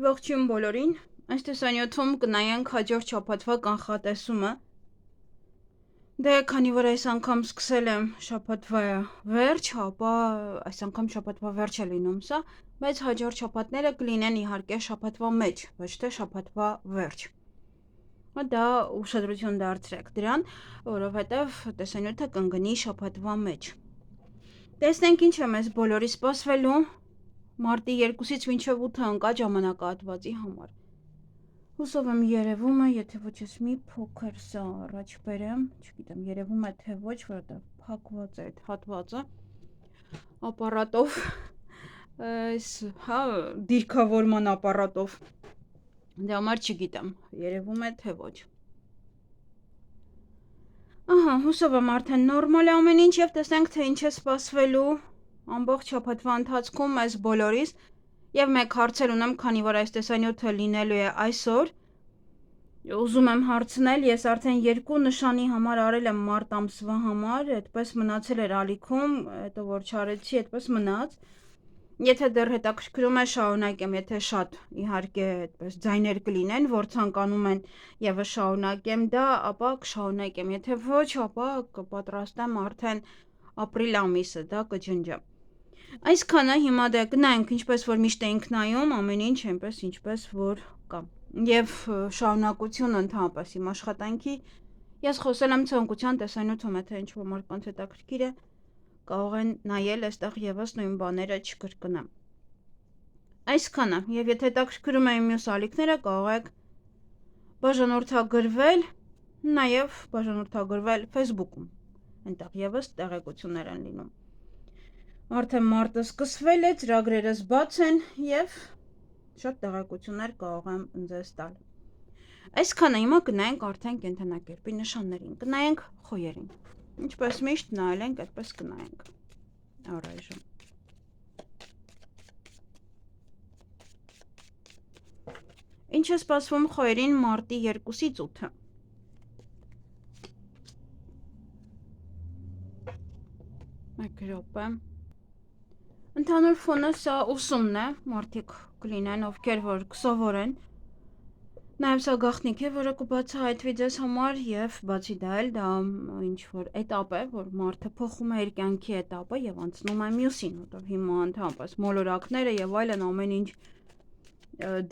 Ողջույն բոլորին, այս տեսանյութում կնայենք հաջորդ շաբաթվա կանխատեսումը։ Դե քանի որ այս անգամ սկսել եմ շաբաթվա վերջ, ապա այս անգամ շաբաթվա վերջ է լինում սա, բայց հաջորդ շաբաթները կլինեն իհարկե շաբաթվա մեջ, ոչ թե շաբաթվա վերջ։ Դա ուշադրություն դարձրեք դրան, որովհետև տեսանյութը կընկնի շաբաթվա մեջ։ Տեսնենք ինչ է մեզ բոլորի սպասվելու մարտի 2-ից մինչև 8-ը ընկած ժամանակահատվածի համար։ Հուսով եմ երևում է, եթե ոչ ես մի փոքր սա առաջ բերեմ, չգիտեմ, երևում է թե ոչ, որովհետև փակված է այդ հատվածը ապարատով, այս, հա, դիրքավորման ապարատով։ Դե համար չգիտեմ, երևում է թե ոչ։ Ահա, հուսով եմ արդեն նորմալ է ամեն ինչ եւ տեսնենք թե ինչ է սպասվելու ամբողջ շաբաթվա ընթացքում մեզ բոլորիս եւ մեկ հարցեր ունեմ, քանի որ այս տեսանյութը լինելու է այսօր։ Ուզում եմ հարցնել, ես արդեն 2 նշանի համար արել եմ մարտ ամսվա համար, այդպես մնացել էր ալիքում, հետո որ չարեցի, այդպես մնաց։ Եթե դեռ հետաքրքրում է, շարունակեմ, եթե շատ իհարկե այդպես ձայներ կլինեն, որ ցանկանում են եւս շարունակեմ դա, ապա կշարունակեմ, եթե ոչ, ապա կպատրաստեմ արդեն ապրիլ ամիսը դա կջնջեմ։ Այսքանը հիմա դե գնանք, ինչպես որ միշտ էինք նայում, ամեն ինչ այնպես ինչպես որ կա։ Եվ շարունակություն ընդհանրապես իմ աշխատանքի ես խոսել եմ ցանկության տեսանյութում, եթե ինչ-որ մարդկանց հետաքրքիր է, կարող են նայել, այստեղ եւս նույն բաները չկրկնեմ։ Այսքանը, եւ եթե հետաքրքրում է իմ մյուս ալիքները, կարող եք բաժանորդագրվել, նաեւ բաժանորդագրվել Facebook-ում։ Այնտեղ եւս տեղեկություններ են լինում։ Արդեն մարտը սկսվել է, ծրագրերս բաց են եւ շատ տեղեկություններ կարող եմ ձեզ տալ։ Այսքանը հիմա գնանք արդեն կենտրոնակերպի նշաններին, գնանք խոյերին։ Ինչպես միշտ նայել ենք, այդպես կնայենք։ Առայժմ։ Ինչ է սպասվում խոյերին մարտի 2-ից 8-ը։ Մեկ րոպե։ Ընդհանուր ֆոնը սա ուսումն է, մարդիկ կլինեն, ովքեր որ կսովորեն։ Նաև սա գաղտնիք է, որը կբացահայտվի ձեզ համար եւ բացի դա էլ դա ինչ-որ էտապ է, որ մարդը փոխում է իր կյանքի էտապը եւ անցնում է մյուսին, որտեղ հիմա ընդհանրապես մոլորակները եւ այլն ամեն ինչ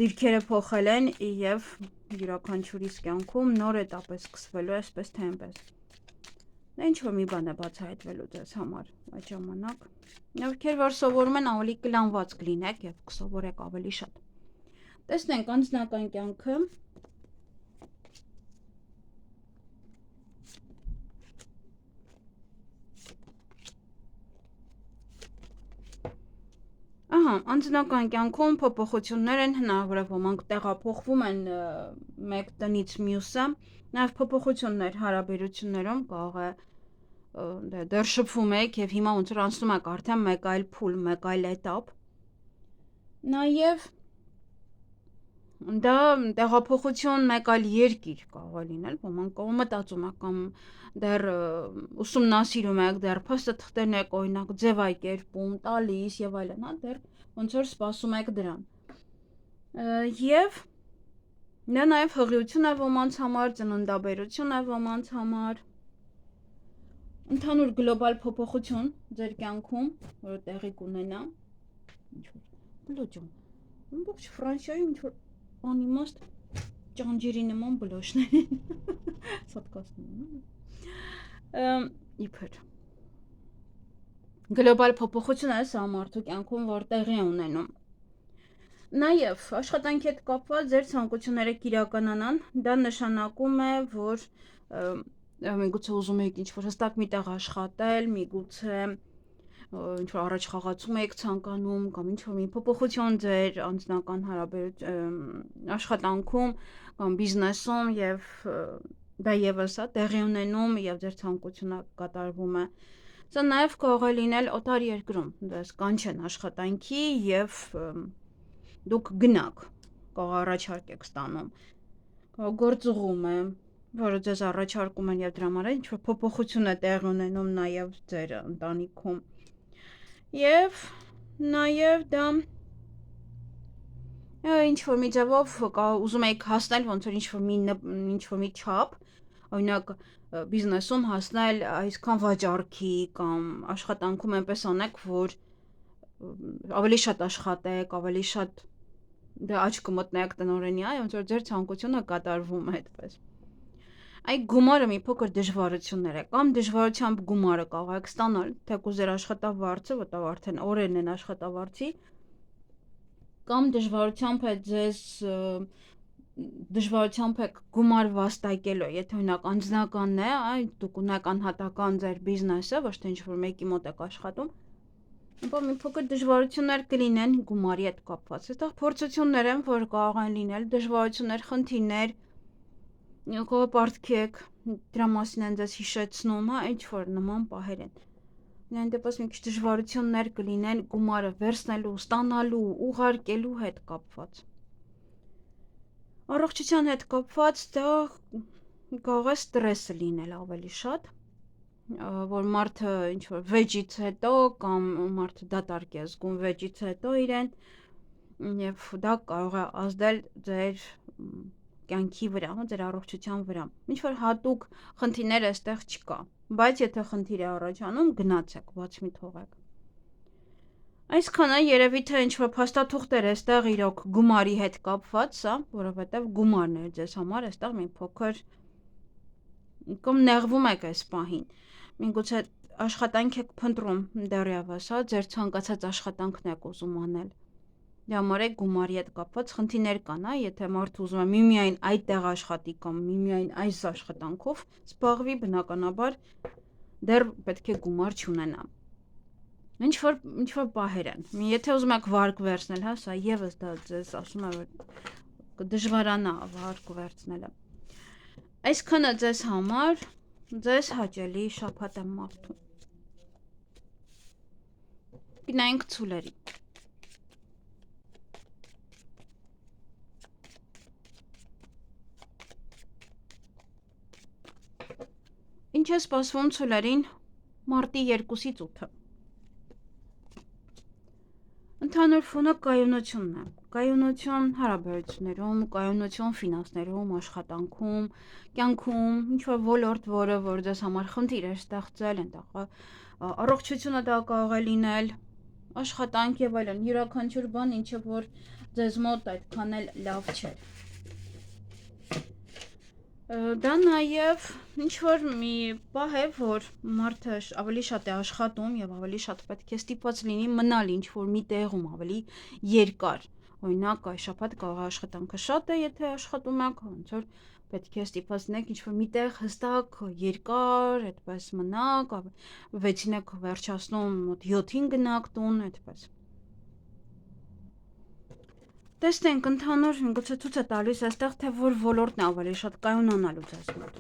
դիրքերը փոխել են եւ յուրաքանչյուրիս կյանքում նոր էտապ է սկսվելու, այսպես թե այնպես։ Դա ինչ-որ մի բան է բացահայտվելու ձեզ համար այդ ժամանակ։ Ովքեր որ սովորում են ավելի կլանված կլինեք եւ կսովորեք ավելի շատ։ Տեսնենք անձնական կյանքը։ Ահա, անձնական կյանքում փոփոխություններ են, հնարավոր է ոմանք տեղափոխվում են մեկ տնից մյուսը, նաեւ փոփոխություններ հարաբերություններում կարող է դեռ շփվում եք եւ հիմա ոնց որ անցնում եք արդեն մեկ այլ փուլ, մեկ այլ էտապ։ Նաեւ դա տեղափոխություն մեկ այլ երկիր կարող է լինել, ոմանք կարող մտածում եք կամ դեռ ուսումնասիրում եք, դեռ փաստաթղթերն եք օրինակ ձևակերպում, տալիս եւ այլն, հա, դեռ ոնց որ սպասում եք դրան։ Եվ դա նաեւ հղիություն է ոմանց համար, ծննդաբերություն է ոմանց համար։ Ընդհանուր գլոբալ փոփոխություն ձեր կյանքում, որը տեղի կունենա, ինչ-որ բլոջում, ողջ Ֆրանսիայում ինչ-որ անիմաստ ճանջերի նման բլոշներ են, սատկացնում, իբր, գլոբալ փոփոխություն է սա մարդու կյանքում, որ տեղի է ունենում։ Նաև աշխատանքի հետ կապված ձեր ցանկությունները կիրականանան, դա նշանակում է, որ միգուցե ուզում եք ինչ-որ հստակ միտեղ աշխատել, միգուցե ինչ-որ առաջ խաղացում եք ցանկանում կամ ինչ-որ մի փոփոխություն ձեր անձնական աշխատանքում կամ բիզնեսում եւ դա եւս է տեղի ունենում եւ ձեր ցանկությունը կատարվում է։ Սա նաեւ կարող է լինել օտար երկրում, դες կանչեն աշխատանքի եւ դուք գնաք, կարող առաջարկ եք ստանում, կարող գործուղում է, որը ձեզ առաջարկում են եւ դրա համար ինչ-որ փոփոխություն է տեղի ունենում նաեւ ձեր ընտանիքում։ Եվ նաեւ դա ինչ որ մի ձևով ուզում եք հասնել ոնց որ ինչ որ մի չափ, օրինակ բիզնեսում հասնել այսքան վաճառքի կամ աշխատանքում այնպես անեք, որ ավելի շատ աշխատեք, ավելի շատ աչք կմտնեք տնօրենի, ոնց որ ձեր ցանկությունը կատարվում է այդպես։ Այդ գումարը մի փոքր դժվարություններ է, կամ դժվարությամբ գումարը կարող եք ստանալ, թեկուզ ձեր աշխատավարձը, որտեղ արդեն օրերն են աշխատավարձի, կամ դժվարությամբ եք գումար վաստակելու, եթե օրինակ անձնականն է, դուք ունեք անհատական ձեր բիզնեսը, ոչ թե ինչ-որ մեկի մոտ եք աշխատում, ապա մի փոքր դժվարություններ կլինեն գումարի հետ կապված։ Այստեղ փորձություններ են, որ կարող են լինել, դժվարություններ, խնդիրներ, կարող պարտքի եք, դրա մասին են ձեզ հիշեցնում, ինչ-որ նման պահեր են։ Միայն դեպս մի քիչ դժվարություններ կլինեն գումարը վերցնելու, ստանալու, ուղարկելու հետ կապված։ Առողջության հետ կապված դա կարող է ստրեսը լինել ավելի շատ, որ մարդը ինչ-որ վեճից հետո կամ մարդը դատարկ է զգում վեճից հետո իրեն և դա կարող է ազդել ձեր կյանքի վրա, ձեր առողջության վրա։ Ինչ-որ հատուկ խնդիրներ այստեղ չկա, բայց եթե խնդիր է առաջանում, գնացեք, բաց մի թողեք։ Այսքանը երևի թե ինչ-որ փաստաթուղթեր այստեղ իրոք գումարի հետ կապված, որովհետև գումարն էր ձեզ համար այստեղ մի փոքր կամ նեղվում եք այս պահին։ Միգուցե աշխատանք եք փնտրում դեռևս, ձեր ցանկացած աշխատանքն եք ուզում անել։ Դրա համար է գումարի հետ կապված խնդիրներ կան, եթե մարդը ուզում է միմիայն այդտեղ աշխատի կամ միմիայն այս աշխատանքով զբաղվի, բնականաբար դեռ պետք է գումար չունենա։ Ինչ-որ պահեր են։ Եթե ուզում եք վարկ վերցնել, սա ևս դա ձեզ ասում է, որ կդժվարանա վարկ վերցնելը։ Այսքանը ձեզ համար, ձեզ հաճելի շաբաթ եմ մաղթում։ Գնայինք ցուլերի։ Ինչ է սպասվում ցուլերին մարտի 2-ից 8-ը։ Ընդհանուր ֆոնը կայունությունն է, կայունություն հարաբերություններում, կայունություն ֆինանսներում, աշխատանքում, կյանքում, ինչ-որ ոլորտ, որ ձեզ համար խնդիր է ստեղծել, այնտեղ առողջությունը դա կարող է լինել, աշխատանք եւ այլն, յուրաքանչյուր բան, ինչը որ ձեզ մոտ այդքան էլ լավ չէ։ Դա նաև ինչ-որ մի պահ է, որ մարդը ավելի շատ է աշխատում և ավելի շատ պետք է ստիպված լինի մնալ ինչ-որ մի տեղում ավելի երկար, օրինակ այս շաբաթ կարող է աշխատանքը շատ է, եթե աշխատում եք, ոնց որ պետք է ստիպված լինեք ինչ-որ մի տեղ հստակ, երկար, այդպես մնաք, 6-ին եք վերջացնում, մոտ 7-ին գնաք տուն, այդպես։ Տեսնենք ընդհանուր միգուցե ցույց է տալիս այստեղ, թե որ ոլորտն է ավելի շատ կայունանալու ձեզ մոտ։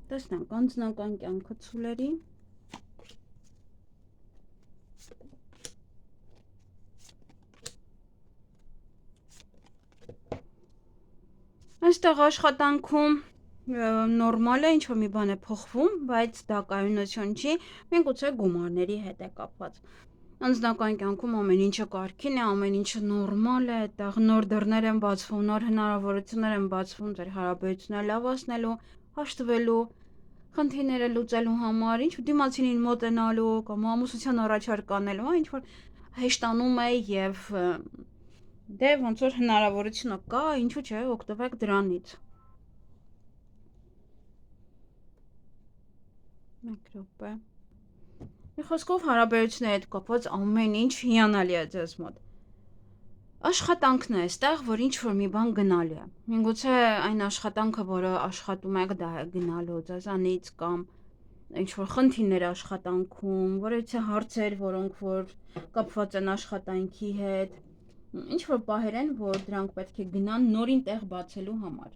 Տեսնենք անձնական կյանքը ցուլերի։ Այստեղ աշխատանքում նորմալ է, ինչ-որ մի բան է փոխվում, բայց դա կայունություն չի, միգուցե գումարների հետ է կապված։ Անձնական կյանքում ամեն ինչը կարգին է, ամեն ինչը նորմալ է, այդտեղ նոր դռներ են բացվում, նոր հնարավորություններ են բացվում ձեր հարաբերությունները լավացնելու, հաշտվելու, խնդիրները լուծելու համար, ինչ-որ դիմացինին մոտենալու կամ ամուսնության առաջարկ անելու, ինչ-որ հեշտանում է եւ դե ոնց որ հնարավորությունը կա, ինչու՞ չէ, օգտվեք դրանից։ Մեկ րոպե։ Մի խոսքով հարաբերությունների հետ կապված ամեն ինչ հիանալի է ձեզ մոտ։ Աշխատանքն է այստեղ, որ ինչ-որ մի բան գնալու է։ Միգուցե այն աշխատանքը, որը աշխատում եք, դա է գնալու ձեզանից կամ ինչ-որ խնդիրներ աշխատանքում, որևէ հարցեր, որոնք որ կապված են աշխատանքի հետ, ինչ-որ պահեր են, որ դրանք պետք է գնան նորին տեղ բացելու համար։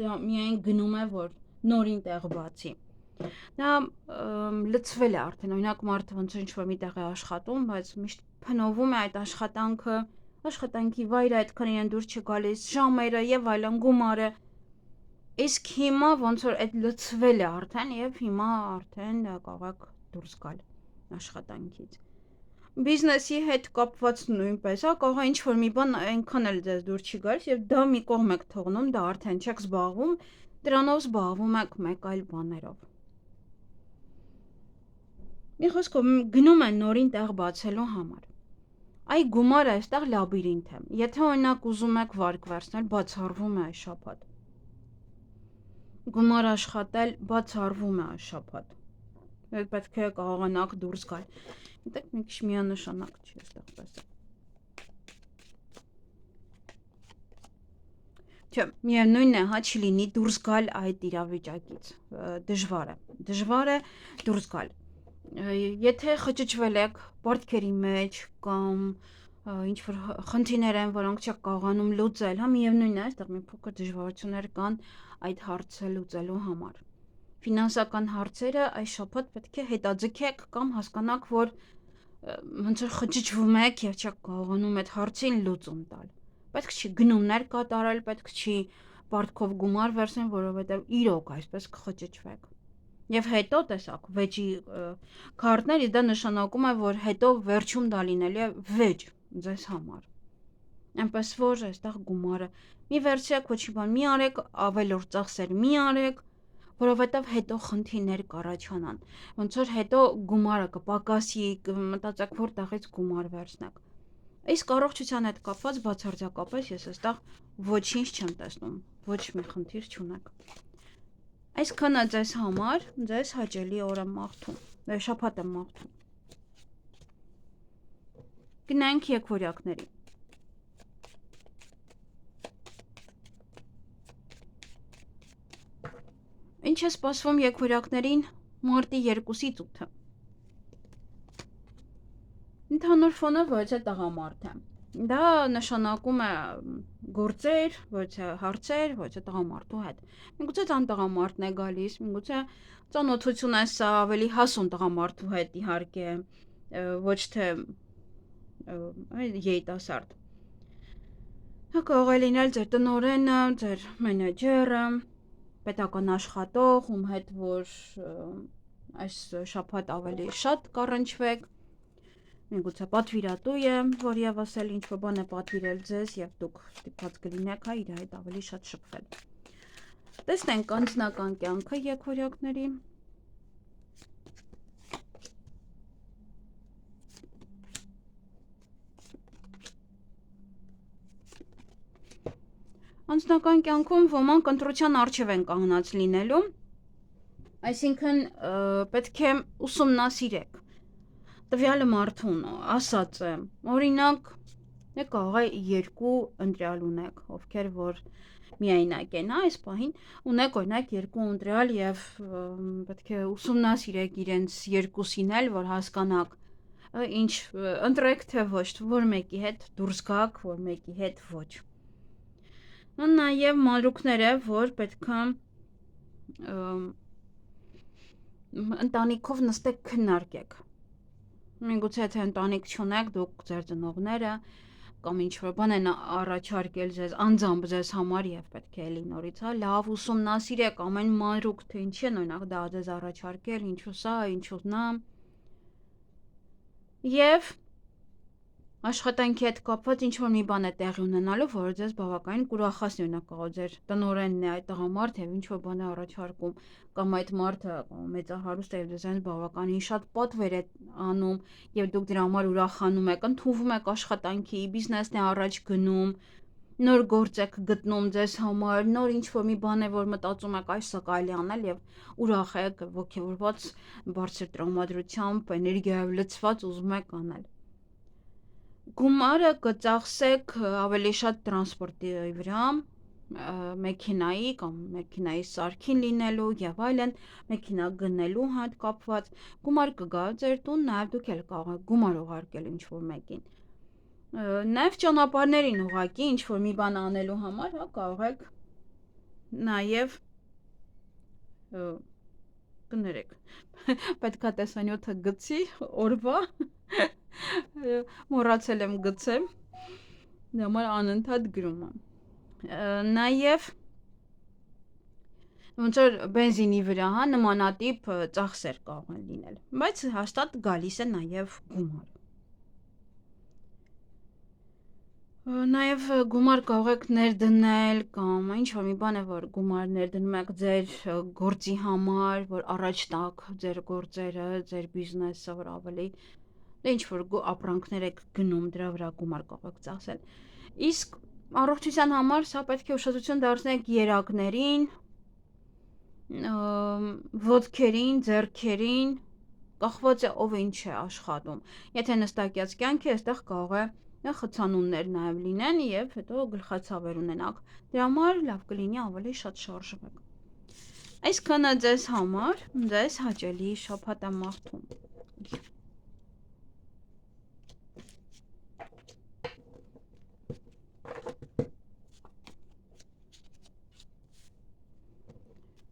Դա միայն գնում է, որ նորին տեղ բացի։ Դա լցվել է արդեն, օրինակ մարդը ոնց որ ինչ-որ մի տեղ է աշխատում, բայց միշտ փնովում է այդ աշխատանքը, աշխատանքի վայրը այդքան իրեն դուր չի գալիս, ժամերը եւ այլն, գումարը։ Իսկ հիմա ոնց որ այդ լցվել է արդեն եւ հիմա արդեն կարող եք դուրս գալ աշխատանքից։ Բիզնեսի հետ կապված նույնպես, կարող է ինչ-որ մի բան այնքան էլ ձեզ դուր չի գալիս և դա մի կողմ եք թողնում, դա արդեն չեք զբաղվում, դրանով զբաղվում եք մեկ այլ բաներով։ Մի խոսքով գնում են նորին տեղ բացելու համար։ Այ գումարը այստեղ լաբիրինթ է։ Եթե օրինակ ուզում եք վարկ վերցնել, բացառվում է այս շաբաթ։ Գումար աշխատել բացառվում է այս շաբաթ։ Պետք է կարողանաք դուրս գալ։ Գիտեք, մի քիչ միանշանակ չի այստեղ պես։ Չէ, միևնույնն է, հա, չլինի դուրս գալ այդ իրավիճակից։ Դժվար է դուրս գալ։ Եթե խճճվել եք պարտքերի մեջ կամ ինչ-որ խնդիրներ են, որոնք չեք կարողանում լուծել, հա, միևնույնն է, այստեղ մի փոքր դժվարություններ կան այդ հարցը լուծելու համար։ Ֆինանսական հարցերը այս շաբաթ պետք է հետաձգեք կամ հասկանաք, որ ոնց որ խճճվում եք եւ չեք կարողանում այդ հարցին լուծում տալ։ Պետք չի գնումներ կատարել, պետք չի պարտքով գումար վերցնել, որովհետեւ իրոք այսպես կխճճվեք։ Եվ հետո տեսակ վեճի քարտներ, դա նշանակում է, որ հետո վերջում դա լինելու է վեճ ձեզ համար։ Այնպես որ այստեղ գումարը մի վերցրեք, ոչի բան մի արեք, ավելորդ ծախսեր մի արեք, որովհետև հետո խնդիրներ կառաջանան։ Ոնց որ հետո գումարը կպակասի, մտածեք որտեղից գումար վերցնեք։ Իսկ առողջության հետ կապված բացարձակապես ես այստեղ ոչինչ չեմ տեսնում, ոչ մի խնդիր չունեք։ Այսքանը ձեզ համար, ձեզ հաճելի օր եմ մաղթում, շաբաթ եմ մաղթում։ Գնանք եկվորյակների։ Ինչ է սպասվում եկվորյակներին մարտի 2-ից 8-ը։ Ընդհանուր ֆոնը ոչ է տղամարդ է։ Դա նշանակում է գործեր, ոչ է հարցեր, ոչ է տղամարդու հետ։ Միգուցե ծան տղամարդն է գալիս, միգուցե ծանոթություն է սա ավելի հասուն տղամարդու հետ իհարկե, ոչ թե երիտասարդ։ Դա կարող է լինել ձեր տնօրենը, ձեր մենեջերը, պետական աշխատող, ում հետ որ այս շաբաթ ավելի շատ կառնչվեք, միգուցե պատվիրատու է, որ եւս էլ ինչ-որ բան է պատվիրել ձեզ եւ դուք ստիպված կլինեք իր հետ ավելի շատ շփվել։ Տեսնենք անձնական կյանքը եկվորյակների։ Անձնական կյանքում ոմանք ընտրության առջև են կանգնած լինելու, այսինքն պետք է ուսումնասիրեք տվյալ մարդուն, ասած է, օրինակ, կարող է երկու ընտրյալ ունեք, ովքեր որ միայնակ են, այս պահին ունեք օրինակ երկու ընտրյալ եւ պետք է ուսումնասիրեք իրենց երկուսին էլ, որ հասկանաք ինչ ընտրեք թե ոչ, որ մեկի հետ դուրս գաք, որ մեկի հետ ոչ։ Նաև մանրուքներ է, որ պետք է ընտանիքով նստեք քննարկեք։ Միգուցե թե ընտանիք չունեք, դուք ձեր ծնողները կամ ինչ-որ բան են առաջարկել ձեզ անձամբ ձեզ համար եւ պետք է էլի նորից, հա, լավ ուսումնասիրեք ամեն մանրուք, թե ինչի են օրինակ դա ձեզ առաջարկել, ինչու սա, ինչու նա։ Եվ աշխատանքի հետ կապված ինչ-որ մի բան է տեղի ունենալու, որը ձեզ բավականին կուրախացնի, օրինակ կարող ձեր տնօրենն է այդ տղամարդ եւ ինչ-որ բան է առաջարկում, կամ այդ մարդը մեծահարուստ է եւ ձեզ բավականին շատ պատվեր է անում եւ դուք դրա համար ուրախանում եք, ընդունվում եք աշխատանքի, բիզնեսն է առաջ գնում, նոր գործ եք գտնում ձեզ համար, նոր ինչ-որ մի բան է, որ մտածում եք այսը կարելի անել եւ ուրախ եք, ոգևորված, բարձր տրամադրությամբ, էներգիայով լցված ուզում եք անել։ Գումարը կծախսեք ավելի շատ տրանսպորտի վրա, մեքենայի կամ մեքենայի սարքին լինելու եւ այլն, մեքենա գնելու հետ կապված, գումար կգա ձեր տուն, նաեւ դուք էլ կարող եք գումար ուղարկել ինչ-որ մեկին։ Նաեւ ճանապարհներին ուղակի ինչ-որ մի բան անելու համար, հա, կարող եք նաեւ կներեք, պետքա տեսանյութը գցի օրվա, մոռացել եմ գցեմ, դա համար անընդհատ գրում եմ, նաև ոնց որ բենզինի վրա, հա, նմանատիպ ծախսեր կարող են լինել, բայց հաստատ գալիս է նաև գումար, Նաև գումար կարող եք ներդնել կամ ինչ-որ մի բան է, որ գումար ներդնում եք ձեր գործի համար, որ առաջ տաք ձեր գործերը, ձեր բիզնեսը, որ ավելի ինչ-որ ապրանքներ եք գնում, դրա վրա գումար կարող եք ծախսել։ Իսկ առողջության համար սա պետք է ուշադրություն դարձնեք երակներին, ոտքերին, ձեռքերին, կախված է ով ինչ է աշխատում։ Եթե նստակյաց կյանք է, այստեղ կարող է խցանումներ նաև լինեն եւ հետո գլխացավեր ունենաք։ Դրա համար լավ կլինի ավելի շատ շարժվեք։ Այսքանը ձեզ համար, ձեզ հաճելի շաբաթ եմ մաղթում։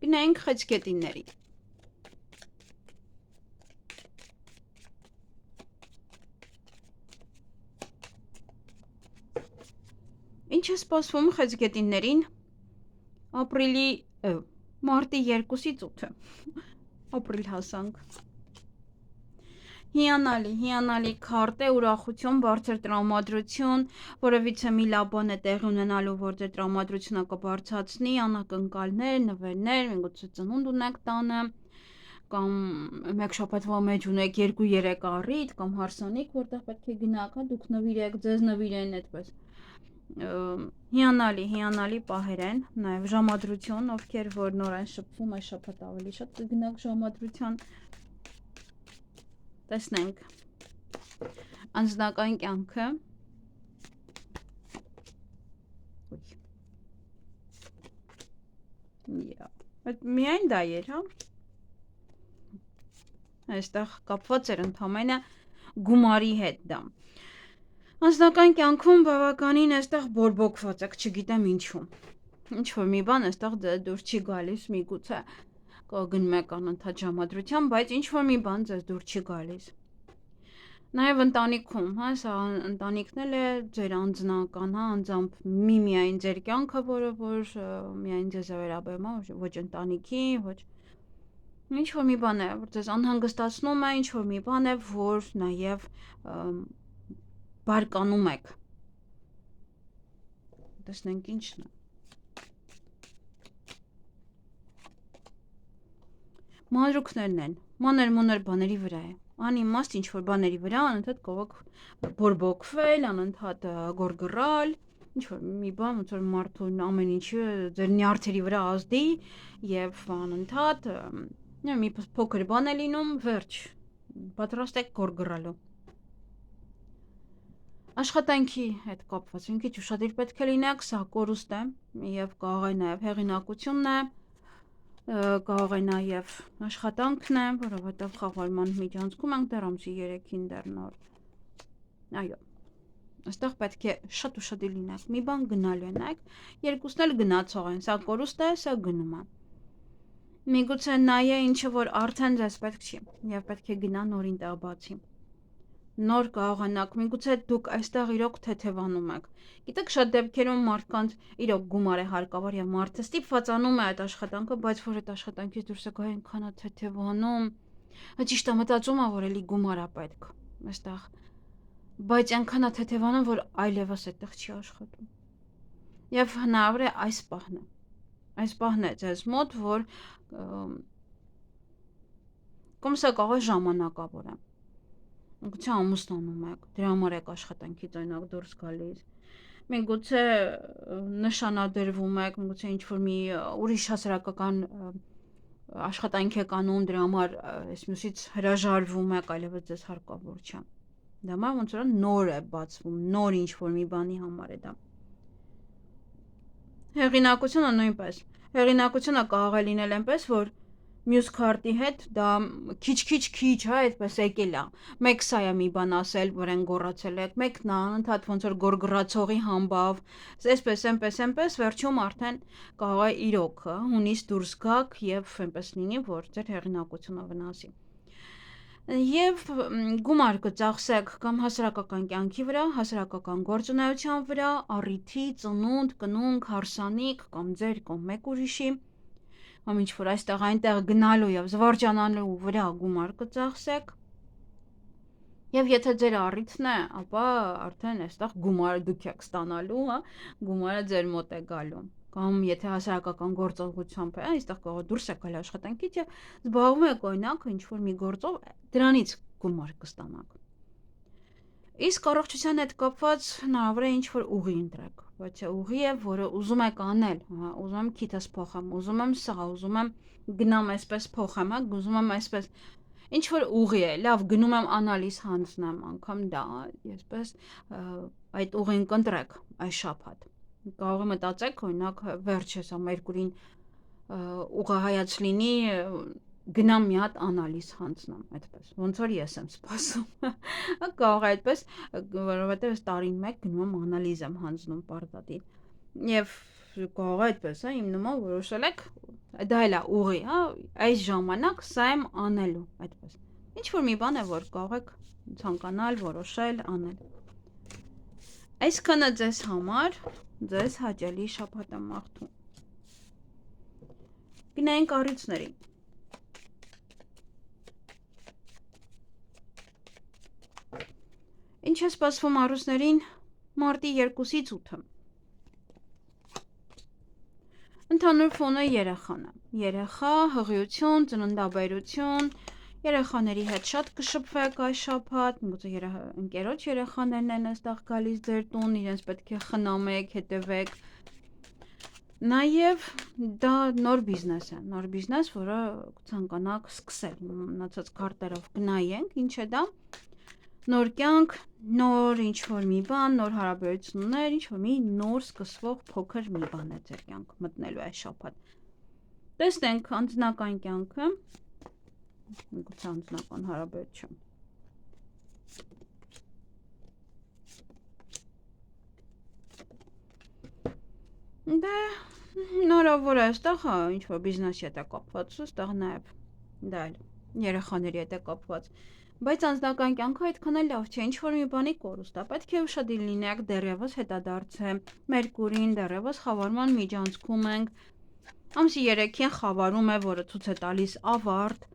Գնանք խեցգետինների։ Ինչ է սպասվում խեցգետիններին մարտի 2-ից 8-ը։ Ապրիլ հասանք։ Հիանալի քարտ է, ուրախություն, բարձր տրամադրություն, որևիցե մի լավ բան է տեղի ունենալու, որ ձեր տրամադրությունը կբարձրացնի, անակնկալներ, նվերներ, միգուցե ծնունդ ունեք տանը, կամ մեկ շաբաթվա մեջ ունեք 2-3 առիթ, կամ հարսանիք, որտեղ պետք է գնաք, դուք նվիրեք, ձեզ նվիրեն, այդպես։ Հիանալի պահեր են, նաև ժամադրություն, ովքեր որ նոր են շփվում, այս շաբաթ ավելի շատ կգնաք ժամադրության։ Տեսնենք անձնական կյանքը։ Միայն դա էր, հա։ Այստեղ կապված էր ընդհանրապես գումարի հետ դա։ Անձնական կյանքում բավականին այստեղ բորբոքված եք, չգիտեմ ինչու։ Ինչ-որ մի բան այստեղ դուր չի գալիս, միգուցե գնում եք անընդհատ ժամադրության, բայց ինչ-որ մի բան ձեզ դուր չի գալիս։ Նաև ընտանիքում, հա, սա ընտանիքն էլ է ձեր անձնական, հա, անձամբ միայն ձեր կյանքը, որը որ միայն ձեզ է վերաբերում, ոչ ընտանիքի, ոչ ինչ-որ մի բան է, որ ձեզ անհանգստացնում է, ինչ-որ մի բան է, որ նաև բարկանում եք։ Տեսնենք ինչն է։ Մանրուքներն են, մանր բաների վրա է, անիմաստ ինչ-որ բաների վրա անընդհատ կարող եք բորբոքվել, անընդհատ գորգռալ, ինչ-որ մի բան, ոնց որ մարդուն ամեն ինչը ձեր նյարդերի վրա ազդի եւ անընդհատ մի փոքր բան է լինում, վերջ, պատրաստ եք գորգռալու։ Աշխատանքի հետ կապված մի քիչ ուշադիր պետք է լինեք, սա կորուստ է եւ կարող է նաեւ հեղինակությունն է, կարող է նաեւ աշխատանքն է, որովհետեւ խաղալման միջանցքում ենք դեռ ամսի 3-ին դեռ նոր։ Այո։ Այստեղ պետք է շատ ուշադիր լինեք, մի բան գնալու ենք, երկուսն էլ գնացող են, սա կորուստ է, սա գնում է։ Միգուցե նայե ինչը որ արդեն ձեզ պետք չի եւ պետք է գնա նորին տեղ բացի։ Նոր կարողանաք, միգուցե դուք այստեղ իրոք թեթևանում եք։ Գիտեք, շատ դեպքերում մարդկանց իրոք գումար է հարկավոր եւ մարդը ստիպվածանում է այդ աշխատանքը, բայց որ այդ աշխատանքից դուրս է գա այնքան է թեթևանում, ճիշտ է մտածում է, որ էլի գումար է պետք այստեղ, բայց այնքան է թեթևանում, որ այլևս այդտեղ չի աշխատում։ Եվ հնարավոր է այս պահն է ձեզ մոտ, որ կոմսա կարող է ժամանակավոր է։ Միգուցե ամուսնանում եք, դրա համար եք աշխատանքից օրինակ դուրս գալիս։ Միգուցե նշանադրվում եք, միգուցե ինչ-որ մի ուրիշ հասարակական աշխատանք եք անում, դրա համար այս մյուսից հրաժարվում եք, այլևս ձեզ հարկավոր չէ։ Դա համար ոնց որ նոր է բացվում, նոր ինչ-որ մի բանի համար է դա։ Հեղինակությունը նույնպես։ Հեղինակությունը կարող է լինել այնպես, որ մյուս քարտի հետ դա քիչ, հա, այդպես եկել է։ Մեկ սա է մի բան ասել, որ են գոռացել եք, մեկն անընդհատ ոնց որ գորգռացողի համբավ, այնպես, վերջում արդեն կարող է իրոք հունից դուրս գաք եւ այնպես լինի, որ ձեր հեղինակությունը վնասի։ Եվ գումար կծախսեք կամ հասարակական կյանքի վրա, հասարակական գործունեության վրա, առիթի, ծնունդ, կնունք, հարսանիք կամ ձեր կամ մեկ ուրիշի, կամ ինչ որ այստեղ այնտեղ գնալու եւ զվարճանալու վրա գումար կծախսեք։ Եվ եթե ձեր առիթն է, ապա արդեն այստեղ գումարը դուք եք ստանալու, հա, գումարը ձեր մոտ է գալու։ Կամ եթե հասարակական գործողությամբ է, այստեղ կարող դուրս եկալ աշխատանքից եւ զբաղվում եք օրինակ ինչ-որ մի գործով, դրանից գումար կստանաք։ Իսկ առողջության հետ կապված հնարավոր է ինչ-որ ուղի ընտրեք, բայց ուղի է, որը ուզում եք անել, հա, ուզում եմ քիթս փոխեմ, ուզում եմ սա, ուզում եմ գնամ այսպես փոխեմ, հա, ուզում եմ այսպես ինչ որ ուղի է, լավ գնում եմ անալիզ հանձնեմ, անգամ դա այսպես այդ ուղին կընտրեք այս շաբաթ։ Կարող է մտածեք, օրինակ վերջես Մերկուրին ուղղահայաց լինի, գնամ մի հատ անալիզ հանձնեմ, այդպես։ Ոնց որ ես եմ սպասում։ Կարող է այդպես, որովհետև այս տարին մեկ գնում եմ անալիզ եմ հանձնում պարտադիր։ Եվ կարող է այդպես, հա, իմ նման որոշել եք, դա էլ է ուղի, հա, այս ժամանակ սա եմ անելու, այդպես։ Ինչ որ մի բան է, որ կարող եք ցանկանալ, որոշել, անել։ Այսքանը ձեզ համար, ձեզ հաճելի շաբաթ եմ մաղթում։ Գնայինք առիթներին։ Ինչ է սպասվում առուսներին մարտի 2-ից 8-ը։ Ընդհանուր ֆոնը երեխան է։ Երեխա, հղիություն, ծննդաբերություն, երեխաների հետ շատ կշփվեք այս շաբաթ, միգուցե ընկերոջ երեխաներն են այստեղ գալիս ձեր տուն, իրենց պետք է խնամեք, հետևեք։ Նաև դա նոր բիզնես է, նոր բիզնես, որը ցանկանաք սկսել։ Մնացած քարտերով կնայենք, ինչ է դա։ Նոր կյանք, նոր ինչ-որ մի բան, նոր հարաբերություններ, ինչ-որ մի նոր սկսվող փոքր մի բան է ձեր կյանք մտնելու այս շաբաթ։ Տեսնենք անձնական կյանքը, միգուցե անձնական հարաբերություն։ Դե նորավոր է այստեղ, ինչ-որ բիզնեսի հետ է կապված, այստեղ նաև դա էլ երեխաների հետ է կապված։ Բայց անձնական կյանքը այդքան էլ լավ չէ, ինչ-որ մի բանի կորուստ է, պետք է ուշադիր լինեք, դեռևս հետադարձ է, Մերկուրին դեռևս խավարման միջանցքում ենք, ամսի 3-ին խավարում է, որը ցույց է տալիս ավարտ,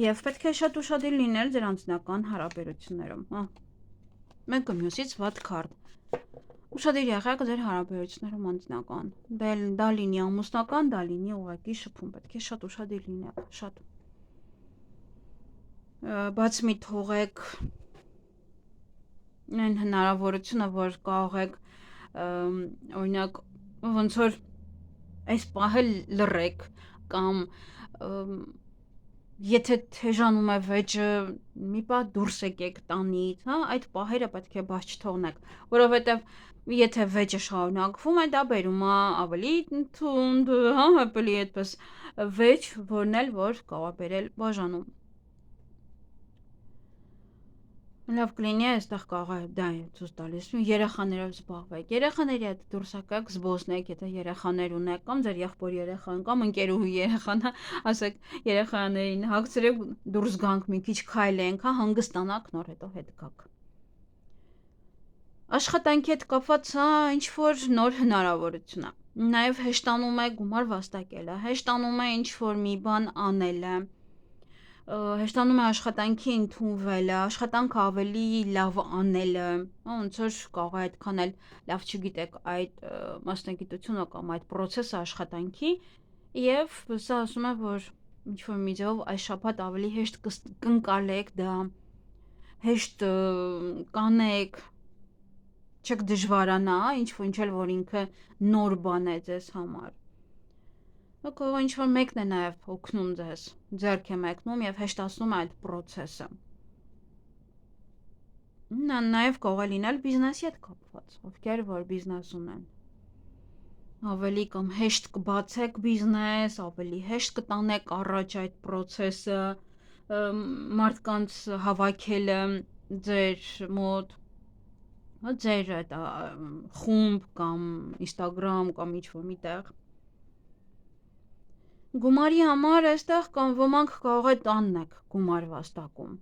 եւ պետք է շատ ուշադիր լինել ձեր անձնական հարաբերություններում, հա։ Մեկը մյուսից վատ քարտ։ Ուշադիր եղեք ձեր հարաբերություններում անձնական, դա լինի ամուսնական, դա լինի ուղղակի շփում, պետք է շատ ուշադիր լինեք, շատ։ Բաց մի թողեք այն հնարավորությունը, որ կարող եք օրինակ ոնց որ այս պահը լռեք կամ եթե թեժանում է վեճը, մի պահ դուրս եկեք տանից, հա, այդ պահերը պետք է բաց չթողնեք, որովհետև եթե վեճը շարունակվում է, դա բերում է ավելի թունդ, հա, հապելի այդպես վեճ, որն էլ որ կարող է բերել բաժանում։ Լավ կլինի այստեղ կարող է դա է ցույց տալիս երեխաներով զբաղվեք, երեխաների հետ դուրս եկեք, զբոսնեք, եթե երեխաներ ունեք կամ ձեր եղբոր երեխան կամ ընկերուհու երեխան, ասեք երեխաներին հագցրեք դուրս գանք մի քիչ քայլենք, հա, հանգստանաք, նոր հետո հետ գաք։ Աշխատանքի հետ կապված հա ինչ որ նոր հնարավորություն է։ Նաև հեշտանում է գումար վաստակելը, հեշտանում է ինչ որ մի բան անելը։ Հեշտանում է աշխատանքի ընդունվելը, աշխատանքը ավելի լավ անելը, ոնց որ կարող է այդքան էլ լավ չգիտեք այդ մասնագիտությունը կամ այդ process-ը աշխատանքի եւ սա ասում է, որ ինչ որ մի ձեւով այս շաբաթ ավելի հեշտ կընկալեք դա, հեշտ կանեք, չեք դժվարանա, ինչ էլ որ ինքը նոր բան է ձեզ համար։ Կարող ինչ որ մեկն է նաև օգնում ձեզ, ձեռք է մեկնում եւ հեշտացնում է այդ process-ը։ Նաև կարող է լինել բիզնեսի հետ կապված, ովքեր որ բիզնես ունեն։ Ավելի կամ հեշտ կբացեք բիզնես, ավելի հեշտ կտանեք առաջ այդ process-ը, մարդկանց հավաքելը ձեր մոտ, ձեր այդ խումբ կամ Instagram կամ ինչ որ միտեղ։ Գումարի համար այստեղ կամ ոմանք կարող է տանն եք գումար վաստակում։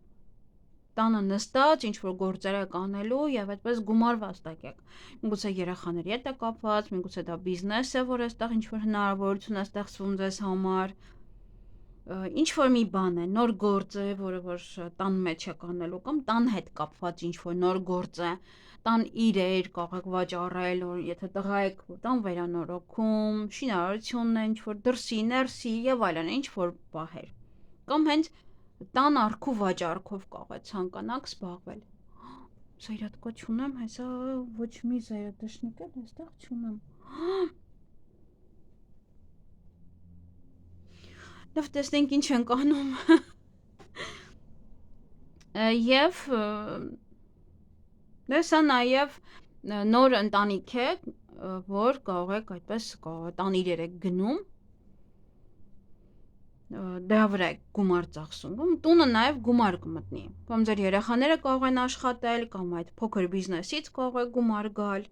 Տանը նստած ինչ որ գործեր եք անելու եւ այդպես գումար վաստակեք։ Միգուցե երեխաների հետ է կապված, միգուցե դա բիզնես է, որ այստեղ ինչ որ հնարավորություն է ստեղծվում ձեզ համար։ ինչ որ մի բան է, նոր գործ է, որը որ տան մեջ է կանելու կամ տան հետ կապված ինչ որ նոր գործ է, տան իրեր կարող վաճառել, որ եթե տղա եք, տան վերանորոգում, շինարարությունն է, ինչ որ դրսի, ներսի եւ այլն, ինչ որ բաներ։ Կամ հենց տան արքու վաճառքով կարող է ցանկանաք զբաղվել։ Զայրատկա չունեմ, հեսա ոչ մի զայրատշնիկ էլ այստեղ չունեմ։ Լավ, տեսնենք ինչ ենք անում։ Եվ դե սա նաև նոր ընտանիք է, որ կարող եք այդպես տան իրեր եք գնում, դրա վրա եք գումար ծախսում, կամ տունը նաև գումար կմտնի, կամ ձեր երեխաները կարող են աշխատել, կամ այդ փոքր բիզնեսից կարող է գումար գալ,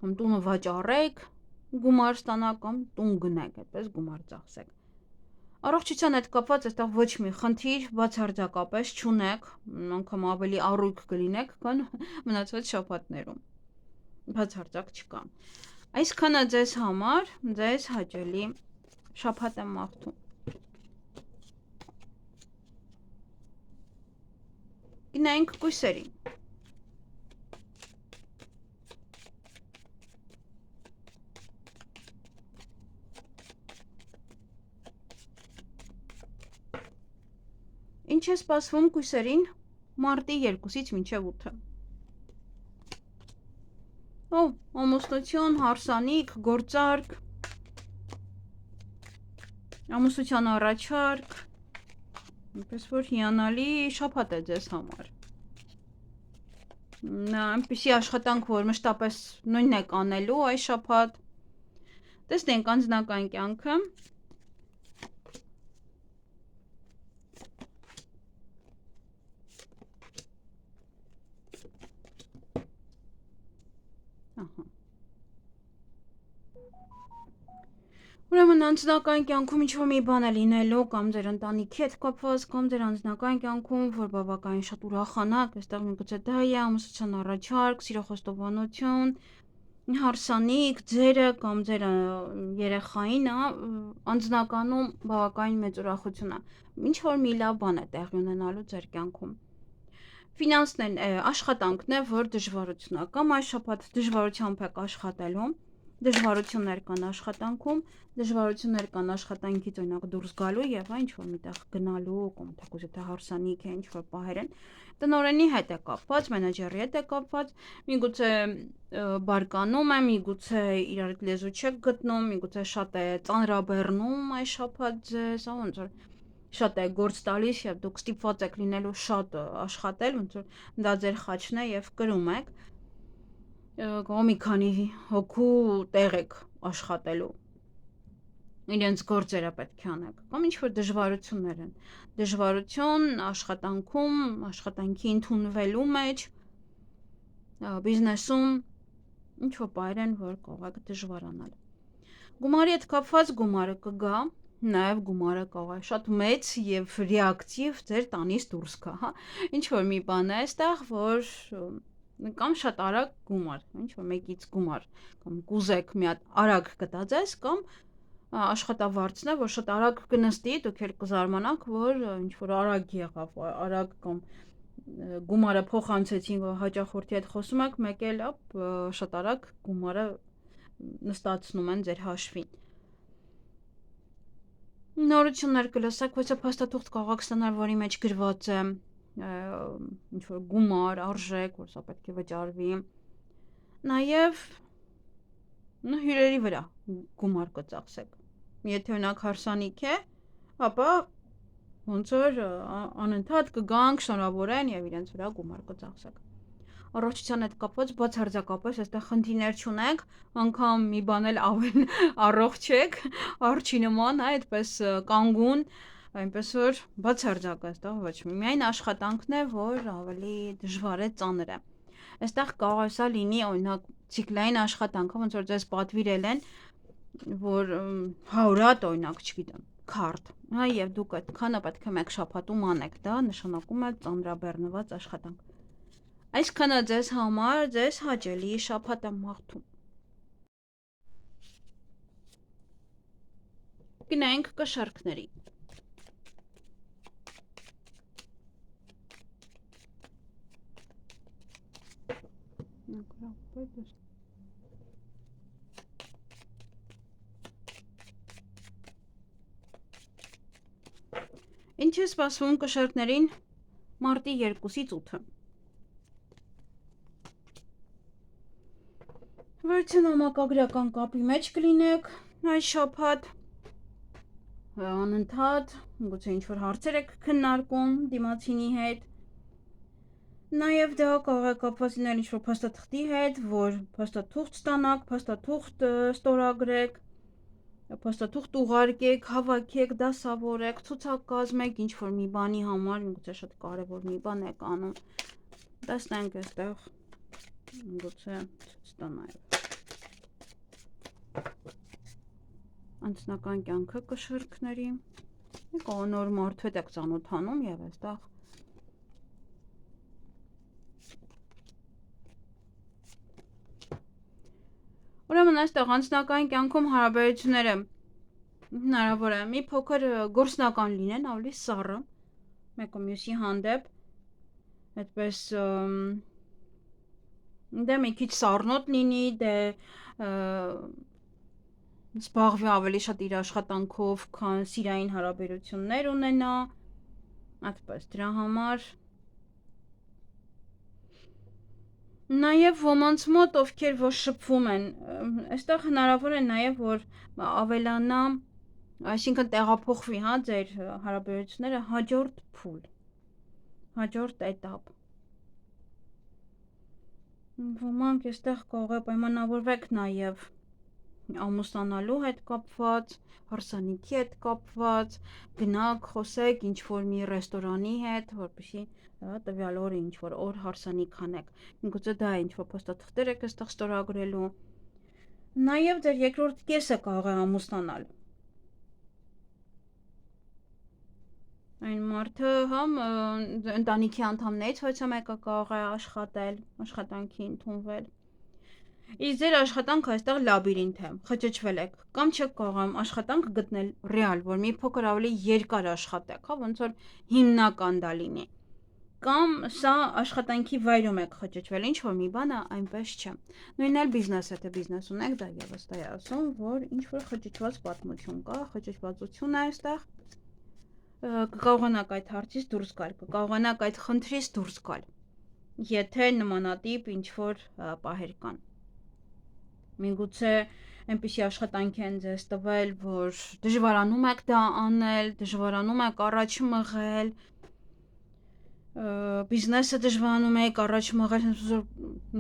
կամ տունը վաճառեք, գումար ստանաք, կամ տուն գնեք, այդպես գումար ծախսեք։ Առողջության հետ կապված այստեղ ոչ մի խնդիր բացարձակապես չունեք, անգամ ավելի առույգ կլինեք, քան մնացած շաբաթներում։ Բացարձակ չկա։ Այսքանը ձեզ համար, ձեզ հաճելի շաբաթ եմ մաղթում։ Գնայինք կույսերին։ Ինչ է սպասվում կույսերին մարտի 2-ից մինչև 8-ը։ Ամուսնություն, հարսանիք, գործարք, ամուսնության առաջարկ, այնպես որ հիանալի շաբաթ է ձեզ համար։ Այնպիսի աշխատանք, որ մշտապես նույնն եք անելու այս շաբաթ։ Տեսնենք անձնական կյանքը։ Ուրեմն անձնական կյանքում ինչ-որ մի բան է լինելու կամ ձեր ընտանիքի հետ կապված, կամ ձեր անձնական կյանքում, որ բավականին շատ ուրախանաք, այստեղ միգուցե դա է ամուսնության առաջարկ, սիրո խոստովանություն, հարսանիք, ձերը կամ ձեր երեխային, անձնականում բավականին մեծ ուրախություն է։ Ինչ-որ մի լավ բան է տեղի ունենալու ձեր կյանքում։ Ֆինանսն է, աշխատանքն է, որ դժվարություն է, կամ այս շաբաթ դժվարությամբ եք աշխատելու, դժվարություններ կան աշխատանքում, դժվարություններ կան աշխատանքից օրինակ դուրս գալու եւ այն ինչ-որ միտեղ գնալու, կամ թեկուզ եթե հարսանիք է, ինչ-որ պահեր են, տնօրենի հետ է կապված, մենեջերի հետ է կապված, միգուցե բարկանում է, միգուցե իրար լեզու չեք գտնում, միգուցե շատ է ծանրաբեռնում այս շաբաթ ձեզ, ոնց որ շատ է գործ տալիս եւ դուք ստիպված եք լինելու շատ աշխատել, ոնց որ դա ձեր խաչն է եւ կրում եք։ Կամ մի քանի հոգու տեղ եք աշխատելու, իրենց գործերը պետք է անեք, կամ ինչ-որ դժվարություններ են, դժվարություն աշխատանքում, աշխատանքի ընդունվելու մեջ, բիզնեսում, ինչ-որ բայր են, որ կարող եք դժվարանալ։ Գումարի հետ կապված գումարը կգա, նաև գումարը կարող է շատ մեծ եւ ռեակտիվ ձեր տանից դուրս գա, հա, ինչ-որ մի բան է այստեղ, որ կամ շատ արագ գումար, ինչ-որ մեկից գումար, կամ կուզեք մի հատ արագ կտա ձեզ, կամ աշխատավարձն է, որ շատ արագ կնստի, դուք էլ կզարմանաք, որ ինչ-որ արագ եղավ, արագ կամ գումարը փոխանցեցին, որ հաճախորդի հետ խոսում եք, մեկ էլ շատ արագ գումարը նստացնում են ձեր հաշվին։ Նորություններ կլսեք, ոչ թե փաստաթուղթ կարող եք ստանալ, որի մեջ գրված է ինչ-որ գումար, արժեք, որ սա պետք է վճարվի։ Նաև հյուրերի վրա գումար կծախսեք։ Եթե օրինակ հարսանիք է, ապա ոնց որ անընդհատ կգանք, շնորհավորեն եւ իրենց վրա գումար կծախսեք։ Առողջության հետ կապված բացարձակապես այստեղ խնդիրներ չունեք, անգամ մի բան էլ ավելի առողջ եք, արջի նման, այդպես կանգուն, այնպես որ բացարձակ այստեղ ոչ մի, միայն աշխատանքն է, որ ավելի դժվար է, ծանր է։ Այստեղ կարող է սա լինի օրինակ ցիկլային աշխատանքը, ոնց որ ձեզ պատվիրել են, որ 100 հատ օրինակ, չգիտեմ, քարտ, հա, եւ դուք այդքանը պետք է մեկ շաբաթում անեք, դա նշանակում է ծանրաբեռնված աշխատանք։ Այսքանը ձեզ համար, ձեզ հաճելի շաբաթ եմ մաղթում։ Գնանք կշարքների։ Ինչ է սպասվում կշերտներին մարտի 2-ից 8-ը։ Վարչանամակագրական կապի մեջ կլինեք այս շաբաթ, անընդհատ, գուցե ինչ-որ հարցեր եք քննարկում դիմացինի հետ, նաև դա կարող է կապված լինել ինչ-որ փաստաթղթի հետ, որ փաստաթուղթ ստանաք, փաստաթուղթ ստորագրեք, փաստաթուղթ ուղարկեք, հավաքեք, դասավորեք, ցուցակազմեք ինչ-որ մի բանի համար, գուցե շատ կարևոր մի բան եք անում, տեսնենք այստեղ, գուցե ցույց տա նաև անձնական կյանքը կշռքների, նոր մարդու հետ եք ծանոթանում և այստեղ ուրեմն այստեղ անձնական կյանքում հարաբերությունները հնարավոր է մի փոքր գործնական լինեն, ավելի սառը, մեկը մյուսի հանդեպ, այդպես դե մի քիչ սառնոտ լինի, դե զբաղվի ավելի շատ իր աշխատանքով, քան սիրային հարաբերություններ ունենա, այդպես դրա համար նաև ոմանց մոտ, ովքեր որ շփվում են, այստեղ հնարավոր է նաև որ ավելանա, այսինքն տեղափոխվի, ձեր հարաբերությունները հաջորդ փուլ, հաջորդ էտապ։ Ոմանք այստեղ կարող է պայմանավորվեք նաև ամուսնանալու հետ կապված, հարսանիքի հետ կապված, գնաք, խոսեք ինչ-որ մի ռեստորանի հետ, որպեսզի տվյալ օրը ինչ-որ օր հարսանիք անեք, գուցե դա է ինչ-որ փաստաթղթեր եք այստեղ ստորագրելու, նաև ձեր երկրորդ կեսը կարող է ամուսնանալ, այն մարդը ընտանիքի անդամներից ոչ մեկը կարող է աշխատել, աշխատանքի ընդունվել, իսկ ձեր աշխատանքը այստեղ լաբիրինթ է, խճճվել եք, կամ չեք կարողam աշխատանք գտնել ռեալ, որ մի փոքր ավելի երկար աշխատեք, ոնց որ հիմնական դա լինի, կամ սա աշխատանքի վայրում եք խճճվել, ինչ որ մի բանը այնպես չէ, նույնն էլ բիզնես, եթե բիզնես ունեք, դա ևս դա է ասում, որ ինչ որ խճճված պատմություն կա, խճճվածություն է այստեղ, կկարողանաք այդ հարցից դուրս գալ, կկարողանաք այդ խնդրից դուրս գալ, եթե նմանատիպ ինչ որ պահեր կան, միգուցե այնպիսի աշխատանք են ձեզ տվել, որ դժվարանում եք դա անել, դժվարանում եք առաջ մղել, բիզնեսը դժվարանում եք առաջ մղել,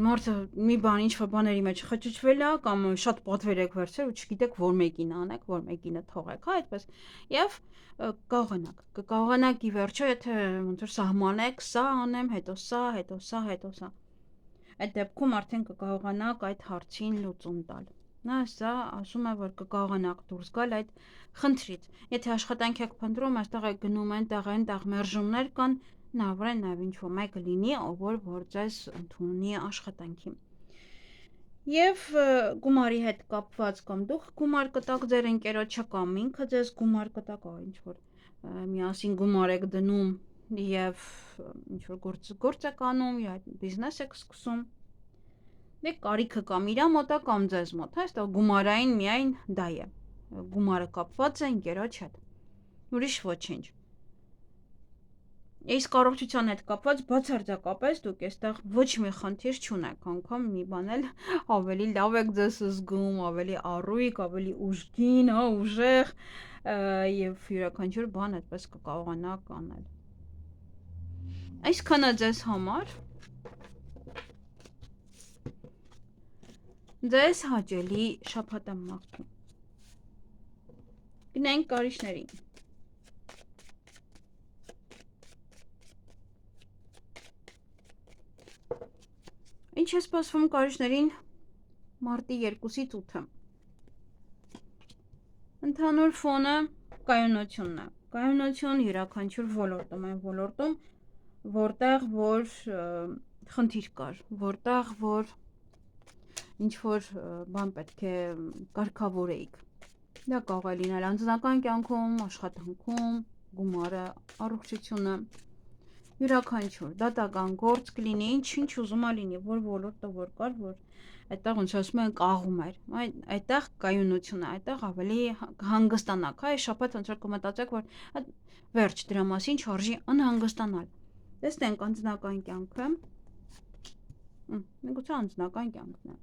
մարդը մի բան, ինչ-որ բաների մեջ խճճվել է, կամ շատ պատվեր եք վերցրել ու չգիտեք, որ մեկին անեք, որ մեկինը թողեք, այդպես, և կկարողանաք ի վերջո, եթե ոնց որ սահմանեք, սա անեմ, հետո սա, հետո սա, հետո սա, այդ դեպքում արդեն կկարողանաք այդ հարցին լուծում տալ, սա ասում է, որ կկարողանաք դուրս գալ այդ խնդրից, եթե աշխատանք եք փնտրում, այստեղ եք գնում այնտեղ մերժումներ կան, հնարավոր է նաև ինչ-որ մեկը լինի, որ ձեզ ընդունի աշխատանքի։ Եվ գումարի հետ կապված կամ դուք գումար կտակ ձեր ընկերոջը կամ ինքը ձեզ գումար կտակ, ինչ-որ միասին գումար եք դնում և ինչ-որ գործ եք անում, բիզնես եք սկսում, դե կարիքը կամ իրա մոտ է կամ ձեզ մոտ, այստեղ գումարային միայն դա է, գումարը կապված է ընկերոջ հետ, ուրիշ ոչինչ։ Իսկ առողջության հետ կապված բացարձակապես դուք այստեղ ոչ մի խնդիր չունեք, անգամ մի բան էլ ավելի լավ եք ձեզ զգում, ավելի առույգ, ավելի ուժգին, ուժեղ և յուրաքանչյուր բան այդպես կկարողանաք անել։ Այսքանը ձեզ համար, ձեզ հաճելի շաբաթ եմ մաղթում։ Գնանք կարիճներին։ Ինչ է սպասվում կարիճներին մարտի 2-ից 8-ը։ Ընդհանուր ֆոնը կայունությունն է, կայունություն յուրաքանչյուր ոլորտում, այն ոլորտում, որտեղ որ խնդիր կար, որտեղ որ ինչ-որ բան պետք է կարգավորեիք, դա կարող է լինել անձնական կյանքում, աշխատանքում, գումարը, առողջությունը, յուրաքանչյուր դատական գործ կլինի, ինչ ուզում ա լինի, որ ոլորտը որ կար, որ այդտեղ ոնց ասում են կաղում էր, այդտեղ կայունություն է, այդտեղ ավելի հանգստանաք, այս շաբաթ ոնց որ կմտածեք, որ վերջ դրա մասին չարժի անհանգստանալ։ Տեսնենք անձնական կյանքը, միգուցե անձնական կյանքն է։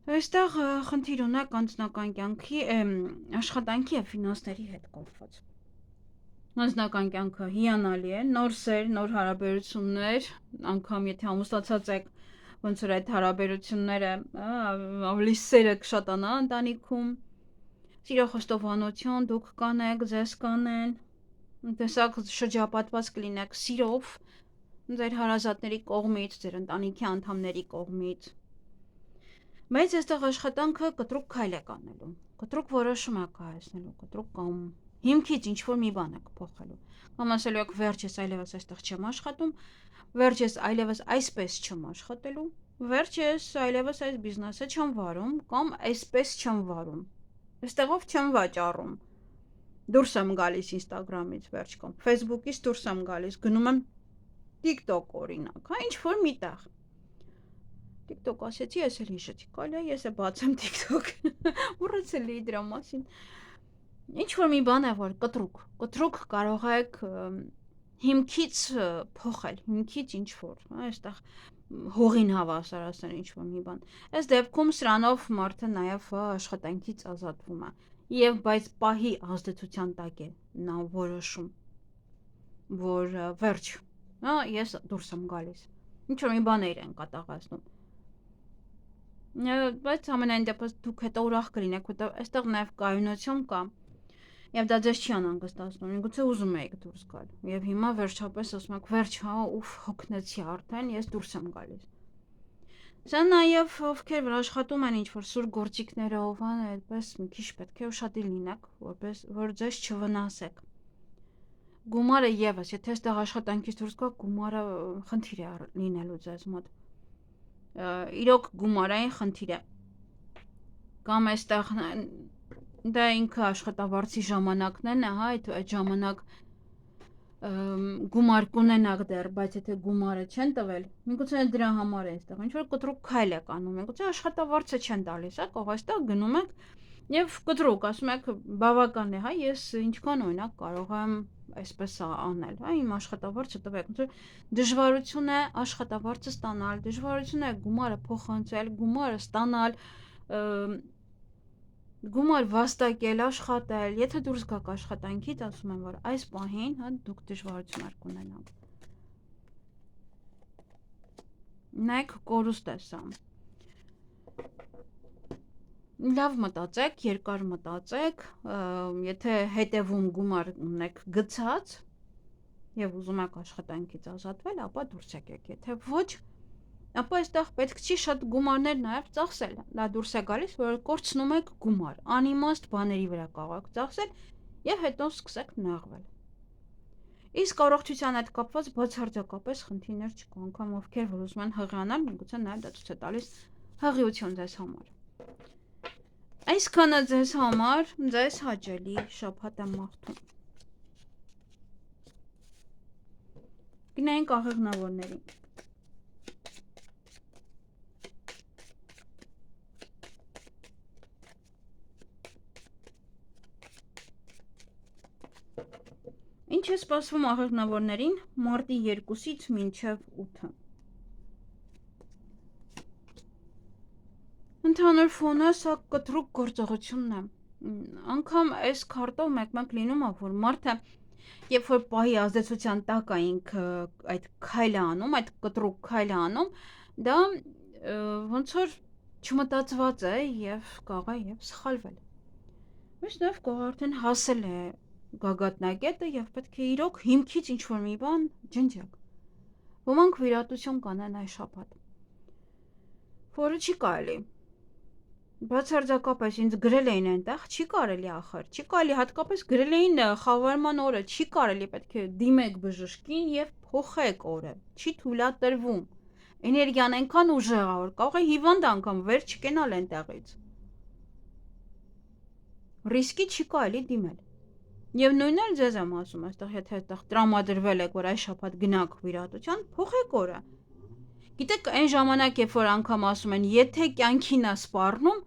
Այստեղ խնդիր ունեք անձնական կյանքի, աշխատանքի եւ ֆինանսների հետ կապված։ Անձնական կյանքը հիանալի է, նոր սեր, նոր հարաբերություններ, անգամ եթե ամուսնացած եք, ոնց որ այդ հարաբերությունները ավելի սերը կշատանա ընտանիքում, սիրո խոստովանություն, դուք կանեք, ձեզ կանեն, տեսակ շրջապատված կլինեք սիրով, ձեր հարազատների կողմից, ձեր ընտանիքի անդամների կողմից։ Բայց այստեղ աշխատանքը կտրուկ քայլ է կանելու, կտրուկ որոշում է կայացնելու, կտրուկ կամ հիմքից ինչ-որ մի բան եք փոխելու, կամ ասելու եք վերջ ես այլևս այստեղ չեմ աշխատում, վերջ ես այլևս այսպես չեմ աշխատելու, վերջ ես այլևս այս բիզնեսը չեմ վարում, կամ այսպես չեմ վարում, այստեղով չեմ վաճառում, դուրս եմ գալիս Instagram-ից վերջ կամ Facebook-ից դուրս եմ գալիս, գնում եմ TikTok օրինակ, ինչ-որ միտեղ TikTok ասեցի, ես էլ հիշեցի, կալի ես է բացեմ TikTok, մոռացել էի դրա մասին։ Ինչ-որ մի բան է, որ կտրուկ կարող եք հիմքից փոխել, հիմքից ինչ-որ, այստեղ հողին հավասար ասեն ինչ-որ մի բան։ Այս դեպքում սրանով մարդը նաև աշխատանքից ազատվում է, եւ բայց պահի ազդեցության տակ է նա որոշում, որ վերջ, ես դուրս եմ գալիս, ինչ-որ մի բան են կատաղացնում։ Բայց ամենայն դեպս դուք հետո ուրախ կլինեք, որտեղ այստեղ նաև կայունություն կա, եւ դա ձեզ չի անհանգստացնում, միգուցե ուզում եք դուրս գալ, եւ հիմա վերջապես ասում եք, վերջ, ուֆ, հոգնեցի արդեն, ես դուրս եմ գալիս։ Սա նաև ովքեր որ աշխատում են ինչ-որ սուր գործիքներով, այդպես մի քիչ պետք է ուշադիր լինեք, որպես որ ձեզ չվնասեք։ Գումարը եւս, եթե այստեղ աշխատանքից դուրս գաք, գումարը խնդիր է լինելու ձեզ մոտ։ Իրոք գումարային խնդիր է, կամ այստեղ դա ինքը աշխատավարձի ժամանակն են, այդ ժամանակ գումար կունենաք դեռ, բայց եթե գումարը չեն տվել, միգուցե դրա համար է այստեղ ինչ-որ կտրուկ քայլ եք անում, միգուցե աշխատավարձը չեն տալիս, կող այստեղ գնում եք եւ կտրուկ ասում եք բավական է, ես ինչքան օրինակ կարող եմ այսպես անել, իմ աշխատավարձը տվեք, դժվարություն է աշխատավարձը ստանալ, դժվարություն է գումարը փոխանցել, գումարը ստանալ, գումար վաստակել, աշխատել, եթե դուրս գաք աշխատանքից, ասում եմ, որ այս պահին դուք դժվարություններ կունենաք։ Նայեք կորուստ է սա։ Լավ մտածեք, երկար մտածեք, եթե հետևում գումար ունեք գցած եւ ուզում եք աշխատանքից ազատվել, ապա դուրս եկեք, եթե ոչ, ապա այստեղ պետք չի շատ գումարներ նաև ծախսել, դա դուրս է գալիս, որ կորցնում եք գումար, անիմաստ բաների վրա կարող եք ծախսել եւ հետո սկսեք նեղվել։ Իսկ առողջության հետ կապված բացարձակապես խնդիրներ չկա, անգամ ովքեր որ ուզում են հղիանալ, միգուցե նաև դա ցույց է տալիս հղիություն ձեզ համար։ Այսքանը ձեզ համար, ձեզ հաճելի շաբաթ եմ մաղթում։ Գնայինք աղեղնավորներին։ Ինչ է սպասվում աղեղնավորներին մարտի 2-ից մինչև 8-ը։ Ընդհանուր ֆոնը սա կտրուկ գործողությունն է։ Անգամ այս քարտով մեկ-մեկ լինում է, որ մարդը երբ որ պահի ազդեցության տակ է ինքը այդ քայլը անում, այդ կտրուկ քայլը անում, դա ոնց որ չմտածված է եւ կարող է եւ սխալվել։ Բայց նաեւ կարող արդեն հասել է գագաթնակետը եւ պետք է իրոք հիմքից ինչ-որ մի բան ջնջեք։ Ոմանք վիրատություն կանեն այս շաբաթ։ Որը չի կարելի։ Բացարձակապես ինձ գրել էին այնտեղ, չի կարելի ախր, չի կարելի, հատկապես գրել էին խավարման օրը, չի կարելի, պետք է դիմեք բժշկին եւ փոխեք օրը, չի թույլատրվում։ Էներգիան այնքան ուժեղ է, որ կարող է հիվանդ անգամ վեր չկենալ այնտեղից։ ռիսկի չի կարելի դիմել։ Եվ նույնն էլ ձեզ եմ ասում, այստեղ եթե այստեղ տրամադրվել եք, որ այս շաբաթ գնաք վիրահատության, փոխեք օրը։ Գիտեք, այն ժամանակ, երբ որ անգամ ասում են, եթե կյանքին է սպառնում,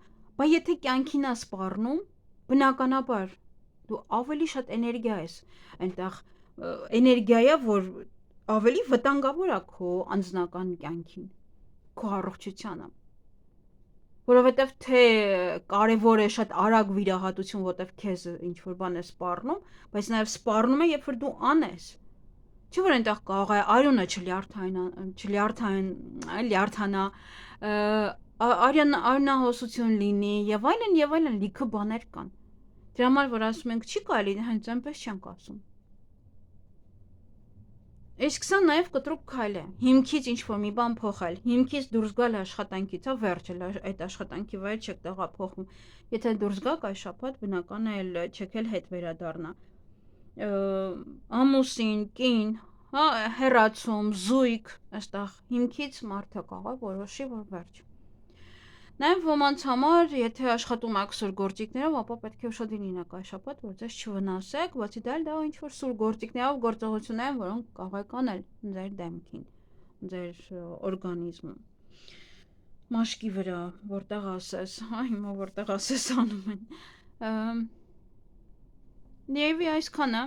բայց եթե կյանքին է սպառնում, բնականաբար դու ավելի շատ էներգիա ես այնտեղ, էներգիա, որ ավելի վտանգավոր է քո անձնական կյանքին, քո առողջությանը։ Որովհետև թե կարևոր է շատ արագ վիրահատություն, որտեվ քեզ ինչ-որ բան է սպառնում, բայց նաև սպառնում է, երբ որ դու անես։ Չի որ այնտեղ կարող է արյունը լյարդանա, արյունահոսություն լինի եւ այլն, լիքը բաներ կան։ Դրա համար որ ասում ենք չի կարելի, հենց այնպես չենք ասում։ Իսկ սա նաև կտրուկ քայլ է։ Հիմքից ինչ-որ մի բան փոխել, հիմքից դուրս գալ աշխատանքից, վերջը այդ աշխատանքի վայր չեք տեղափոխվում։ Եթե դուրս գաք այս շաբաթ, բնական է չեք էլ հետ վերադառնա։ Ամուսին, կին, հա, հեռացում, զույգ, այստեղ հիմքից մարդը կարող է որոշի, որ վերջ։ Նաև ոմանց համար, եթե աշխատում եք սուր գործիքներով, ապա պետք է ուշադիր լինեք այս շաբաթ, որ ձեզ չվնասեք, բացի դա դա ինչ-որ սուր գործիքներով գործողություններ են, որոնք կարող եք անել ձեր դեմքին, ձեր օրգանիզմում։ Մաշկի վրա, որտեղ ասես, հա, հիմա որտեղ ասես անում են։ Եվ այսքանը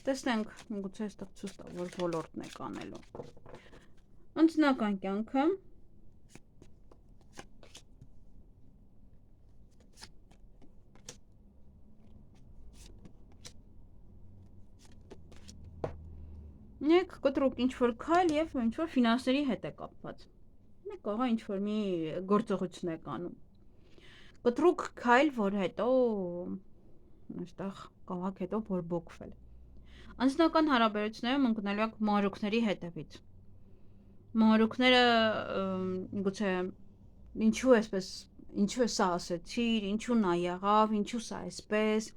տեսնենք, գուցե այստեղ ցույց տա, որ ոլորտն եք անելու։ Անձնական կյանքը Մեկ կտրուկ ինչ-որ քայլ եւ ինչ-որ ֆինանսների հետ է կապված։ Մեկ կարող է ինչ-որ մի գործողություն եք անում։ Կտրուկ քայլ, որ հետո այստեղ կարող եք հետո բորբոքվել։ Անձնական հարաբերություններում ընկնելու եք մանրուքների հետևից։ Մանրուքները գուցե ինչու է սա ասեցիր, ինչու նա եղավ, ինչու սա այսպես։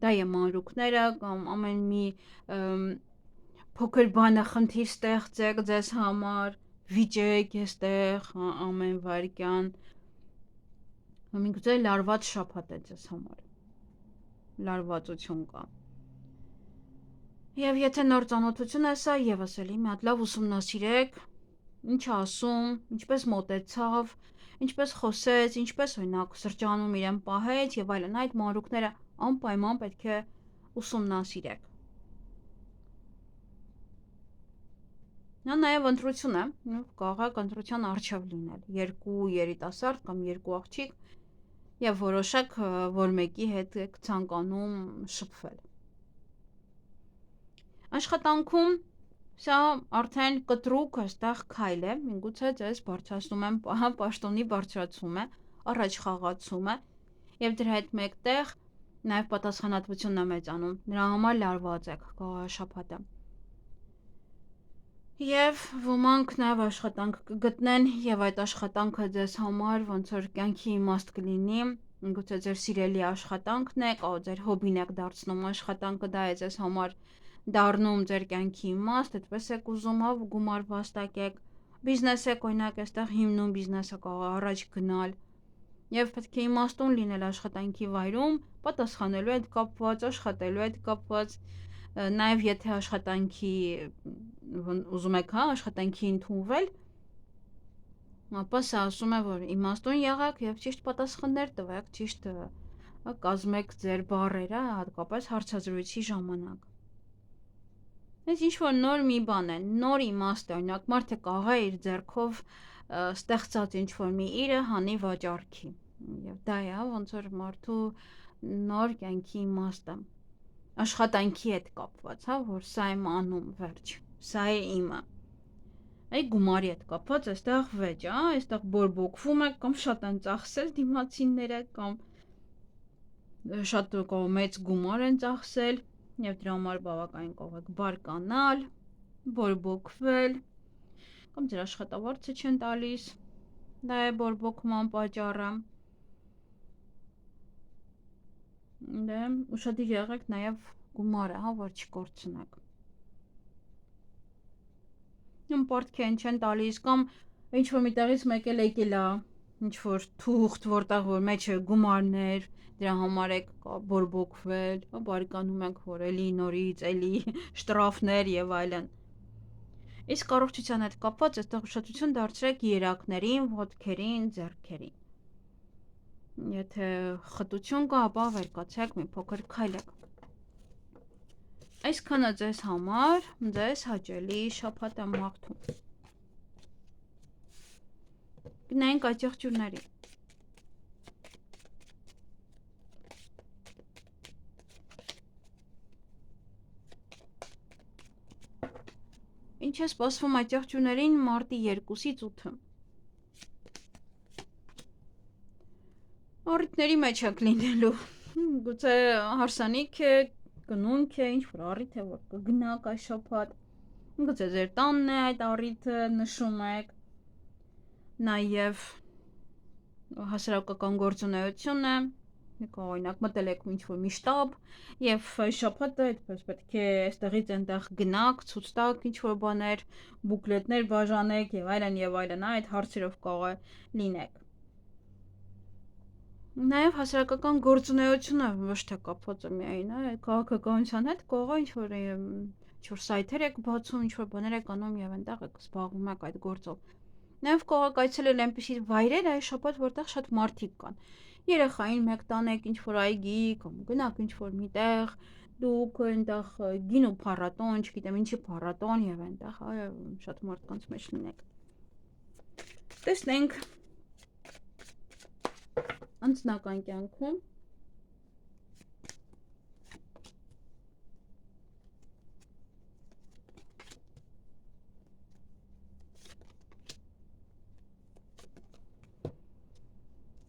Դա է մանրուքները կամ ամեն մի փոքր բանը խնդիր ստեղծեք ձեզ համար, վիճեք այստեղ ամեն վայրկյան։ Միգուցե լարված շաբաթ է ձեզ համար։ Լարվածություն կա։ Եվ եթե նոր ծանոթություն է սա, եւս էլի մի հատ լավ ուսումնասիրեք, ինչ ասում, ինչպես մոտեցավ, ինչպես խոսեց, ինչպես օրինակ սրճանում իրեն պահեց եւ այլն, այդ մանրուքները անպայման պետք է ուսումնասիրեք։ Նա նաև ընտրություն է, կարող է ընտրության առջև լինել, երկու երիտասարդ կամ երկու աղջիկ եւ որոշեք, որ մեկի հետ եք ցանկանում շփվել։ Աշխատանքում սա արդեն կտրուկ այստեղ քայլ է, միգուցե ձեզ բարձրացնում են պաշտոնի բարձրացում է, առաջ խաղացում է եւ դրա հետ մեկտեղ նաև պատասխանատվությունն է մեծանում, նրա համար լարված եք կարող է շաբաթը։ Եվ ոմանք նաև աշխատանք կգտնեն եւ այդ աշխատանքը ձեզ համար ոնց որ կյանքի իմաստ կլինի, գուցե ձեր սիրելի աշխատանքն է, կամ ձեր հոբին եք դարձնում աշխատանքը, դա է ձեզ համար դառնում ձեր կյանքի իմաստ, այդպես եք ուզում, հա, գումար վաստակեք, բիզնես եք օրինակ այստեղ հիմնում, բիզնեսը կարող է առաջ գնալ եւ պետք է իմաստուն լինել աշխատանքի վայրում, պատասխանելու հետ կապված, աշխատելու հետ կապված, նաև եթե աշխատանքի ուզում եք, հա, աշխատանքի ընդունվել, ապա սա ասում է, որ իմաստուն եղեք եւ ճիշտ պատասխաններ տվեք, ճիշտ կազմեք ձեր բառերը, հատկապես հարցազրույցի ժամանակ։ Այս ինչ-որ նոր մի բան է, նոր իմաստ է, օրինակ մարդը կարող է իր ձեռքով ստեղծած ինչ-որ մի իրը հանի վաճառքի։ Եվ դա է, ոնց որ մարդու նոր կյանքի իմաստը։ Աշխատանքի հետ կապված, հա, որ սա եմ անում, վերջ, սա է իմը։ Այդ գումարի հետ կապված այստեղ վեճ, հա, այստեղ բորբոքվում եք կամ շատ են ծախսել դիմացինները կամ շատ մեծ գումար են ծախսել եւ դրա համար բավականին կարող եք բարկանալ, բորբոքվել կամ ձեր աշխատավարձը չեն տալիս, դա է բորբոքման պատճառը։ Դե ուշադիր եղեք նաև գումարը, հա, որ չկորցնեք։ Պարտքեն չեն տալիս կամ ինչ-որ միտեղից մեկ էլ եկել է, ինչ-որ թուղթ, որտեղ որ մեջը գումարներ, դրա համար եք բորբոքվել, բարկանում եք, որ էլի նորից, էլի շտրաֆներ եւ այլն։ Իսկ առողջության հետ կապված այստեղ ուշադրություն դարձրեք երակներին, ոտքերին, ձեռքերին։ Եթե խտություն կա, ապա վեր կացեք, մի փոքր քայլեք։ Այսքանը ձեզ համար, ձեզ հաճելի շաբաթ եմ մաղթում։ Գնանք այդ եղջյուրների։ Ինչ է սպասվում այդ եղջյուրներին մարտի 2-ից 8-ը։ Առիթների մեջ եք լինելու։ Գուցե հարսանիք է, կնունք է, ինչ-որ առիթ է, որ կգնաք այս շաբաթ։ Գուցե ձեր տանն է այդ առիթը նշում եք։ Նաև հասարակական գործունեություն է, օրինակ մտել եք ինչ-որ մի շտաբ եւ շաբաթը այդպես պետք է այստեղից այնտեղ գնաք, ցույց տաք ինչ-որ բաներ, բուկլետներ բաժանեք եւ այլն, այդ հարցերով կարող է լինեք։ Նաև հասարակական գործունեությունը ոչ թե կապված է միայն քաղաքականության հետ, կարող է ինչ-որ սայթեր եք բացում, ինչ-որ բաներ եք անում եւ այնտեղ եք զբաղվում եք այդ գործով։ Նաև կարող եք այցելել այնպիսի վայրեր այս շաբաթ, որտեղ շատ մարդիկ կան։ Երեխային մեկ տանեք ինչ-որ այգի կամ գնաք ինչ-որ միտեղ, դուք այնտեղ գինու փառատոն, չգիտեմ ինչի փառատոն եւ այնտեղ շատ մարդկանց մեջ լինեք։ Տեսնենք անձնական կյանքում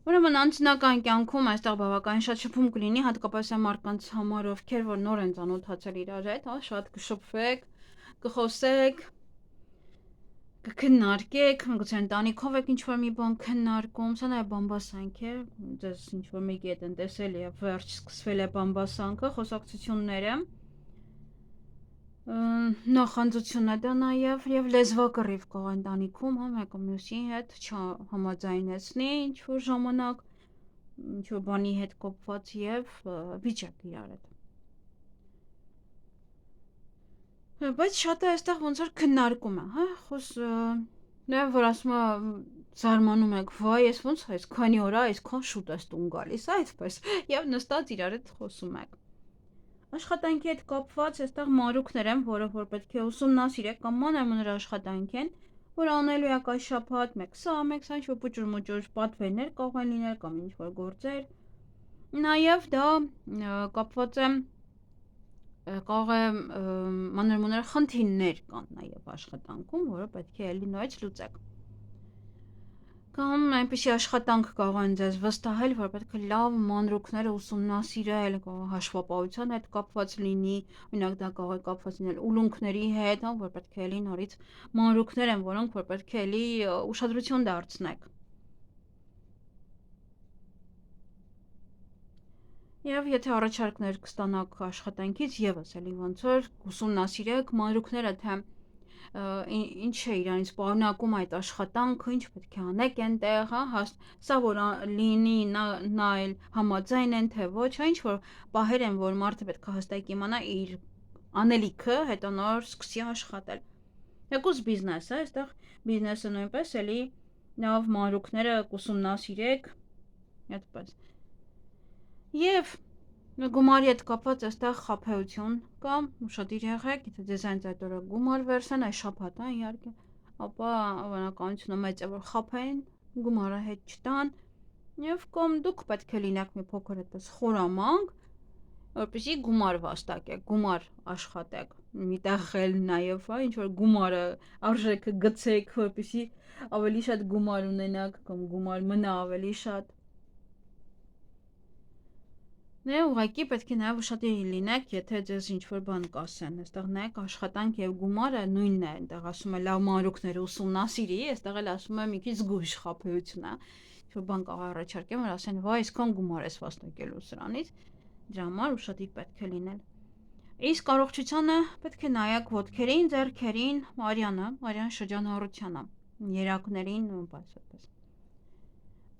Ուրեմն անձնական կյանքում այստեղ բավականին շատ շփում կլինի, հատկապես այն մարդկանց համար, ովքեր որ նոր են ծանոթացել իրար հետ, շատ կշփվեք, կխոսեք, կքննարկեք, գուցե ընտանիքով եք ինչ-որ մի բան քննարկում, սա նաև բամբասանք է, ձեզ ինչ-որ մեկի հետ են տեսել եւ վերջ սկսվել է բամբասանքը, խոսակցությունները, նախանձությունը դա նաև եւ լեզվակռիվ կա ընտանիքում, մեկը մյուսի հետ չհամաձայնեցնի ինչ-որ ժամանակ, ինչ-որ բանի հետ կապված եւ վիճակ իրար հետ։ Բայց շատը այստեղ ոնց որ քննարկում է, նաև որ ասում է զարմանում եք, վայ, ես ոնց է, քանի օր է, այսքան շուտ է տուն գալիս, այդպես, եւ նստած իրար հետ խոսում եք։ Աշխատանքի հետ կապված այստեղ մանրուքներ են, որը որ պետք է ուսումնասիրեք կամ մանր աշխատանք են, որ անելու եք այս շաբաթ, մեկ սա, ինչ-որ փոճր-մոճր պատվերներ կարող են լինել կամ ինչ-որ գործեր։ Նաև դա կապված է կարող է մանր խնդիրներ կան նաև աշխատանքում, որը պետք է էլի նորից լուծեք։ Կամ այնպիսի աշխատանք կարող են ձեզ վստահել, որ պետք է լավ մանրուքները ուսումնասիրել, հաշվապահության հետ կապված լինի, օրինակ դա կարող է կապված լինել ուլունքների հետ, որ պետք է էլի նորից մանրուքներ են, որոնք որ պետք է էլի ուշադրություն դարձնեք։ Եվ եթե առաջարկներ կստանաք աշխատանքից, եւս էլի ոնց որ ուսումնասիրեք մանրուքները, թե ինչ է իրանից պարունակում այդ աշխատանքը, ինչ պետք է անեք այնտեղ, սա որ լինի նա էլ համաձայն են թե ոչ, ինչ որ պահեր են, որ մարդը պետք է հստակ իմանա իր անելիքը, հետո նոր սկսի աշխատել։ Եկուս բիզնես է, այստեղ բիզնեսը նույնպես էլի լավ մանրուքները կուսումնասիրեք, այդպես։ Եվ գումարի հետ կապված այստեղ խաբեություն կամ ուշադիր եղեք, եթե ձեզ այդ օրը գումար վերցնեն, այս շաբաթը իհարկե, ապա հավանականությունը մեծ է որ խաբեն, գումարը հետ չտան, եւ կամ դուք պետք է լինեք մի փոքր այդպես խորամանկ, որպեսզի գումար վաստակեք, գումար աշխատեք, միտեղ էլ նաեւ, ինչ որ գումարը արժեքը գցեք, որպեսզի ավելի շատ գումար ունենաք կամ գումար մնա ավելի շատ։ Ուղղակի պետք է նաև ուշադիր լինեք, եթե ձեզ ինչ-որ բան կասեն, այստեղ նայեք աշխատանք եւ գումարը նույնն է, այնտեղ ասում է լավ մանրուքները ուսումնասիրի, այստեղ էլ ասում է մի քիչ զգույշ խաբեություն է, ինչ-որ բան կարող առաջարկեմ, որ ասեն, վայ, այսքան գումար ես վաստակելու սրանից, դրա համար ուշադիր պետք է լինել։ Իսկ առողջությանը պետք է նայեք ոտքերին, ձեռքերին, արյան շրջանառությանը, երակներին, այդպես։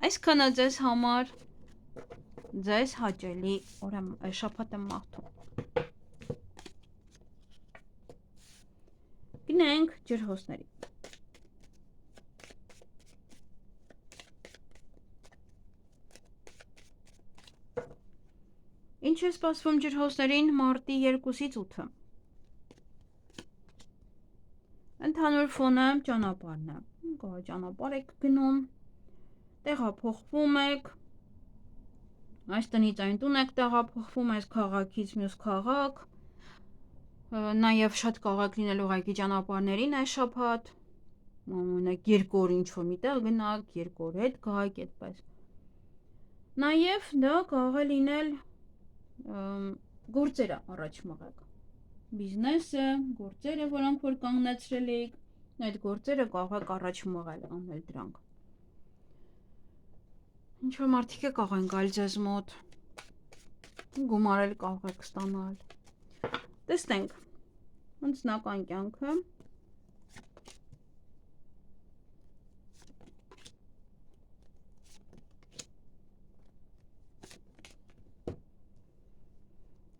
Այսքանը ձեզ համար ձեզ հաճելի շաբաթ եմ մաղթում։ Գնանք ջրհոսների։ Ինչ է սպասվում ջրհոսներին մարտի 2-ից 8-ը։ Ընդհանուր ֆոնը ճանապարհն է։ Ճանապարհ եք գնում, տեղափոխվում եք, այս տնից այն տուն եք տեղափոխվում, այս քաղաքից մյուս քաղաք, նաև շատ կարող եք լինել ուղղակի ճանապարհներին այս շաբաթ, օրինակ 2 օր ինչ-որ միտեղ գնաք, 2 օր հետ գաք, այդպես։ Նաև դա կարող է լինել գործերը առաջ մղեք, բիզնեսը, գործերը, որոնք որ կանգնեցրել եք, այդ գործերը կարող եք առաջ մղել, անել դրանք։ Ինչ-որ մարդիկ է կարող են գալ ձեզ մոտ, գումարել կարող եք ստանալ։ Տեսնենք, անձնական կյանքը։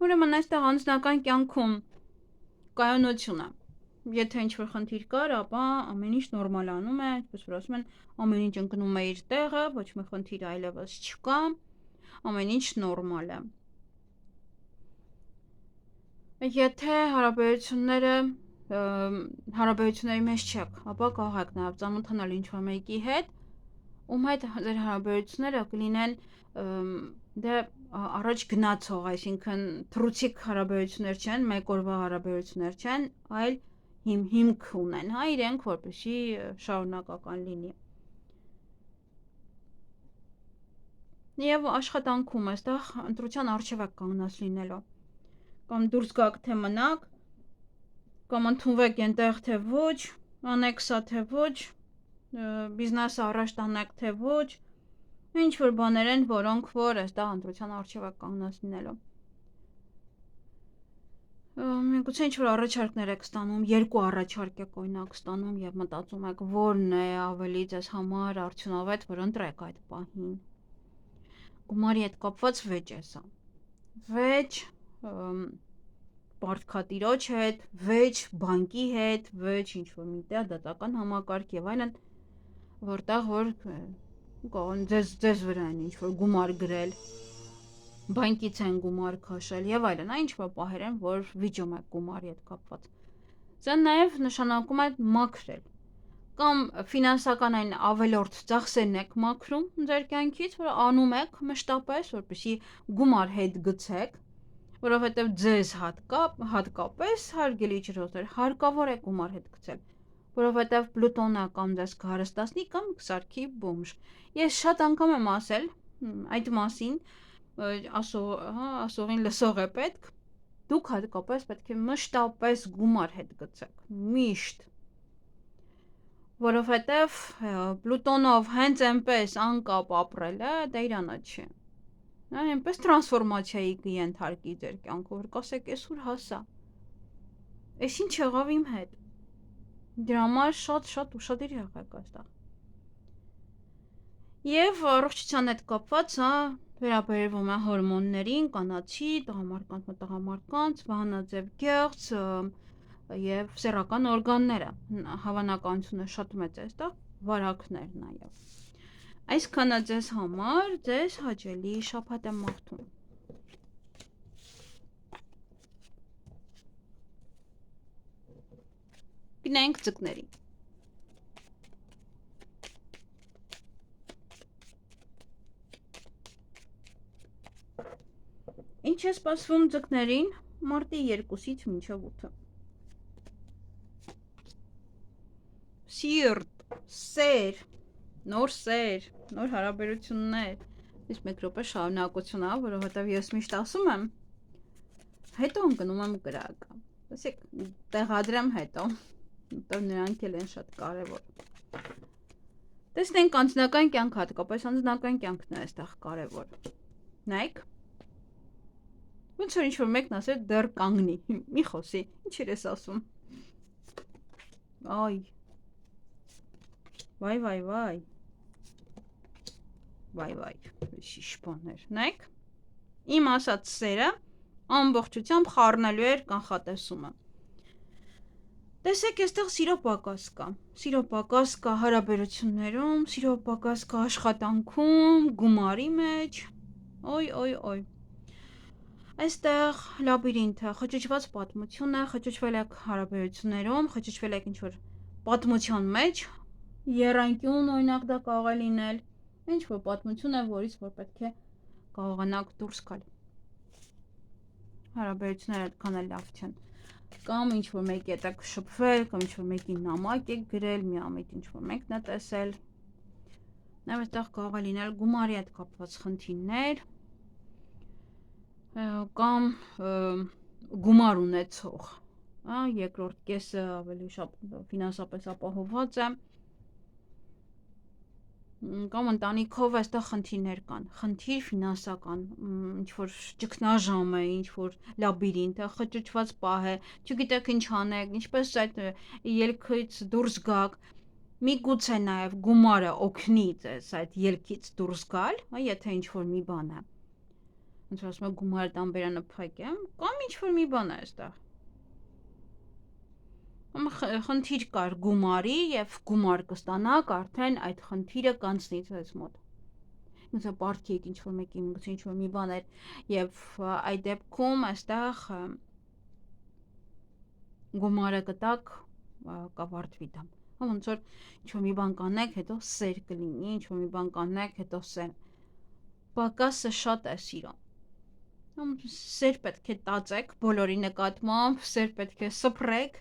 Ուրեմն այստեղ անձնական կյանքում կայունություն է։ Եթե ինչ-որ խնդիր կար, ապա ամեն ինչ նորմալանում է, այսպես որ ասում են, ամեն ինչ ընկնում է իր տեղը, ոչ մի խնդիր այլևս չկա, ամեն ինչ նորմալ է։ Եթե հարաբերությունների մեջ չեք, ապա կարող եք նաև ծանոթանալ ինչ-որ մեկի հետ, ում հետ ձեր հարաբերությունները կլինեն առաջ գնացող, այսինքն թռուցիկ հարաբերություններ չեն, մեկ օրվա հարաբերություններ չեն, այլ հիմք ունեն, իրենք, որպեսզի շարունակական լինի։ Եվ աշխատանքում այստեղ ընտրության առջև եք կանգնած լինելու, կամ դուրս գաք թե մնաք, կամ ընդունվեք այնտեղ թե ոչ, անեք սա թե ոչ, բիզնեսը առաջ տանեք թե ոչ, ինչ որ բաներ են, որոնք որ այստեղ ընտրության առջև եք կանգնած լինելու։ Միգուցե ինչ-որ առաջարկներ եք ստանում, 2 առաջարկ եք օրինակ ստանում եւ մտածում եք, որն է ավելի ձեզ համար արդյունավետ, որ ընտրեք այդ պահին։ Գումարի հետ կապված վեճ է սա։ Վեճ պարտքատիրոջ հետ, վեճ բանկի հետ, վեճ ինչ-որ միտեղ դատական համակարգ եւ այլն, որտեղ որ ձեզ վրա են ինչ-որ գումար գրել, բանկից են գումար քաշել եւ այլն, այն ինչ-որ պահեր են, որ վիճում եք գումարի հետ կապված։ Սա նաեւ նշանակում է մաքրել, կամ ֆինանսական այն ավելորդ ծախսերն եք մաքրում ձեր կյանքից, որ անում եք մշտապես, որպեսզի գումար հետ գցեք, որովհետեւ ձեզ հատկապես հարգելի ջրհոսներ, հարկավոր է գումար հետ գցել, որովհետեւ Պլուտոնը կամ ձեզ կհարստացնի կամ կսարքի բոմժ։ Ես շատ անգամ եմ ասել այդ մասին, ասողին լսող է պետք, դուք հատկապես պետք է մշտապես գումար հետ գցեք, միշտ, որովհետև Պլուտոնով հենց այնպես անկապ ապրելը դա իրանը չի, այնպես տրանսֆորմացիայի կենթարկի ձեր կյանքը, որ կասեք ես ուր հասա, ես ինչ եղավ իմ հետ, դրա համար շատ ուշադիր եղեք այստեղ։ Եվ առողջության հետ կապված, վերաբերվում է հորմոններին, կանացի, տղամարդկանց, վահանաձև գեղձ եւ սեռական օրգանները, հավանականությունը շատ մեծ է այստեղ, վարակներ նաեւ։ Այսքանը ձեզ համար, ձեզ հաճելի շաբաթ եմ մաղթում։ Գնանք ձկներին։ Ինչ է սպասվում ձկներին մարտի 2-ից մինչև 8-ը։ Սիրտ, սեր, նոր հարաբերություններ, իսկ մեկ րոպե շարունակություն է, որովհետև ես միշտ ասում եմ, հետո ընկնում եմ կրակը, ասեք տեղադրեմ հետո, նրանք էլ են շատ կարևոր։ Տեսնենք անձնական կյանք, հատկապես անձնական կյանքն է այստեղ կարևոր։ Նայեք։ Ոնց որ ինչ-որ մեկն ասել դեռ կանգնի, մի խոսի, ինչ էր ես ասում։ Այ։ Վայ։ վայ, շիշ բաներ, նայք, իմ ասած սերը ամբողջությամբ խառնելու էր կանխատեսումը։ Տեսեք, այստեղ սիրո պակաս կա հարաբերություններում, սիրո պակաս կա աշխատանքում, գումարի մեջ, օй, այստեղ լաբիրինթը, խճճված պատմություն է, խճճվել եք հարաբերություններում, խճճվել եք ինչ-որ պատմության մեջ, եռանկյուն օրինակ դա կարող է լինել, ինչ-որ պատմություն է, որից որ պետք է կարողանաք դուրս գալ։ Հարաբերությունները այդքան էլ լավ չեն։ Կամ ինչ-որ մեկի հետ եք շփվել, կամ ինչ-որ մեկի նամակ եք գրել, մի ամիտ ինչ-որ մեկն է տեսել։ Նաև այդտեղ կարող է լինել գումարի հետ կապված խնդիրներ, կամ գումար ունեցող, երկրորդ կեսը ավելի շատ ֆինանսապես ապահովված է, կամ ընտանիքով այստեղ խնդիրներ կան, խնդիր ֆինանսական, ինչ-որ ճգնաժամ է, ինչ-որ լաբիրինթ է, խճճված պահ է, չգիտեք ինչ անեք, ինչպես այդ ելքից դուրս գաք, միգուցե նաև գումարը օգնի ձեզ այդ ելքից դուրս գալ, եթե ինչ-որ մի բան է, ոնց որ ասում եմ գումարը տանբերանը փակեմ, կամ ինչ-որ մի բան է այստեղ։ Խնդիր կար գումարի և գումար կստանաք արդեն այդ խնդիրը կանցնի ձեզ մոտ։ Գուցե պարտքի եք ինչ-որ մեկի, գուցե ինչ-որ մի բան էր, և այդ դեպքում այստեղ գումարը կտակ կավարտվի դա։ Ոնց որ ինչ-որ մի բան կանեք, հետո սեր կլինի, ինչ-որ մի բան կանեք, հետո սեր։ Պակասը շատ է սիրո։ Սեր պետք է տածեք բոլորի նկատմամբ, սեր պետք է սփռեք,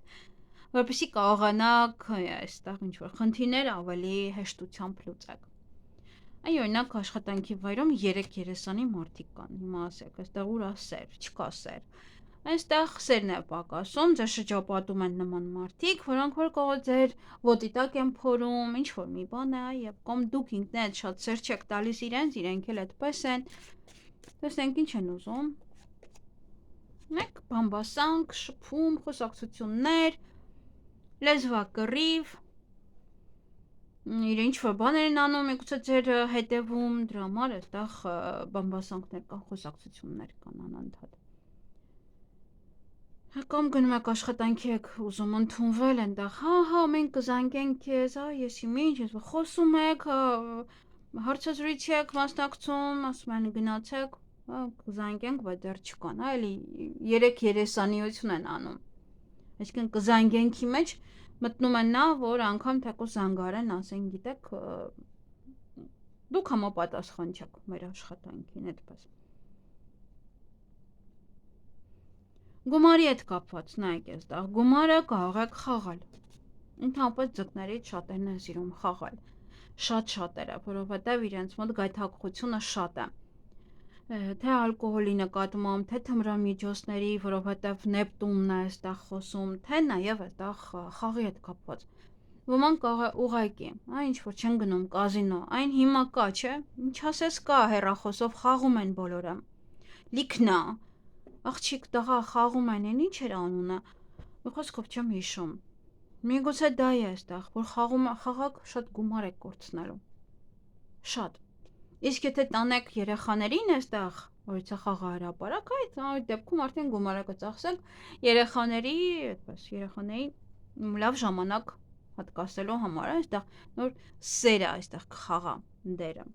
որպեսզի կարողանաք այստեղ ինչ-որ խնդիրներ ավելի հեշտությամբ լուծեք։ Օրինակ աշխատանքի վայրում 3 երեսանի մարդիկ կան, հիմա ասեք, այստեղ ուր է սեր, չկա սեր։ Այստեղ սերն է պակասում, ձեզ շրջապատում են նման մարդիկ, որոնք որ կարող ձեր ոտի տակ են փորում, ինչ-որ մի բան է, և կամ դուք ինքներդ շատ սեր չեք տալիս իրենք էլ այդպես են։ Տեսնենք ինչ են ուզում։ Մեկ բամբասանք, շփում, խոսակցություններ, լեզվակռիվ, ինչ-որ բաներ են անում, միգուցե ձեր հետևում, դրա համար այստեղ բամբասանքներ կան, խոսակցություններ կան անընդհատ։ Կամ գնում եք աշխատանքի եք ուզում ընդունվել, այնտեղ, մենք կզանգենք քեզ, եսի ինչ, խոսում եք, հարցազրույցի եք մասնակցում, ասում են գնացեք, կզանգենք, բայց դեռ չկան, էլի 3 երեսանիություն են անում։ Այսինքն կզանգենքի մեջ մտնում են նա, որ անգամ թեկուզ զանգարեն, ասեն, գիտեք, դուք համապատասխան չեք մեր աշխատանքին, այդպես։ Գումարի հետ կապված, նայեք այստեղ, գումարը կարող եք խաղալ։ Ընդհանրապես ձկներից շատերն են սիրում խաղալ։ Շատերը, որովհետև իրենց մոտ գայթակղությունը շատ է։ Թե ալկոհոլի նկատմամբ, թե թմրամիջոցների, որովհետև Նեպտունն է այստեղ խոսում, թե նաև այստեղ խաղի հետ կապված։ Ոմանք կարող է ուղղակի, ինչ-որ չեն գնում կազինո, այն հիմա կա, չէ՞, ինչ ասես կա, հեռախոսով խաղում են բոլորը։ Լիքնա, աղջիկ տղա խաղում են, ինչ էր անունը, մի խոսքով չեմ հիշում։ Միգուցե դա է այստեղ, որ խաղակ շատ գումար եք կորցնելու։ Շատ։ Իսկ եթե տանեք երեխաներին այստեղ, որից է խաղը հրապարակ, այդ դեպքում արդեն գումարը կծախսեք երեխաների լավ ժամանակ հատկացնելու համար, այստեղ նոր սերը այստեղ կխաղա դերը։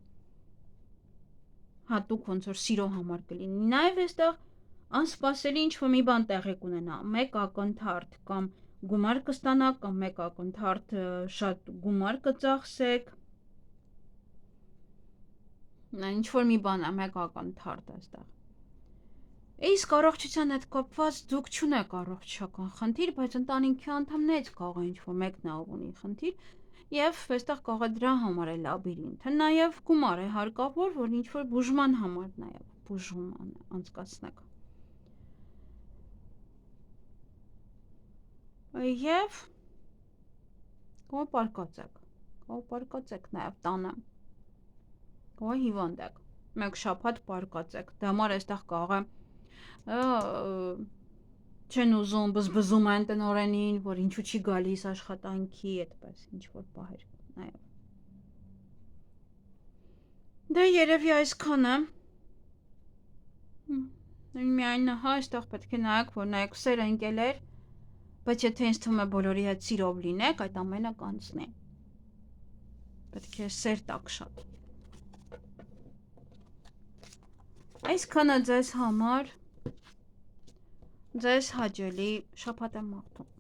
Հատուկ ոնց որ սիրո համար կլինի։ Նաև այստեղ անսպասելի ինչ-որ մի բան տեղի կունենա, մեկ ակնթարթ կամ գումար կստանաք, կամ մեկ ակնթարթ շատ գումար կծախսեք։ Ինչ-որ մի բան է, մեկ ակնթարթ այստեղ։ Իսկ առողջության հետ կապված դուք չունեք առողջական խնդիր, բայց ընտանիքի անդամներից կարող է ինչ-որ մեկն ունի խնդիր, և այստեղ կարող է դրա համար է լաբիրինթը, նաև գումար է հարկավոր, որ ինչ-որ բուժման համար նաև բուժում անցկացնեք։ Եվ կարող պարկած եք նաև տանը, կարող հիվանդ եք, մեկ շաբաթ պարկած եք, դա համար այստեղ կարող է չեն ուզում, բզբզում են տնօրենին, որ ինչու չի գալիս աշխատանքի, այդպես ինչ-որ պահեր նաև։ Դե երևի այսքանը։ Միայն հա, այստեղ պետք է նայեք, որ նայեք սերը ընկել էր, բայց եթե ինձ թվում է բոլորի հետ սիրով լինեք, այդ ամենը կանցնի։ Պետք է սեր տակ շատ։ Այսքանը ձեզ համար, ձեզ հաճելի շաբաթ եմ մաղթում։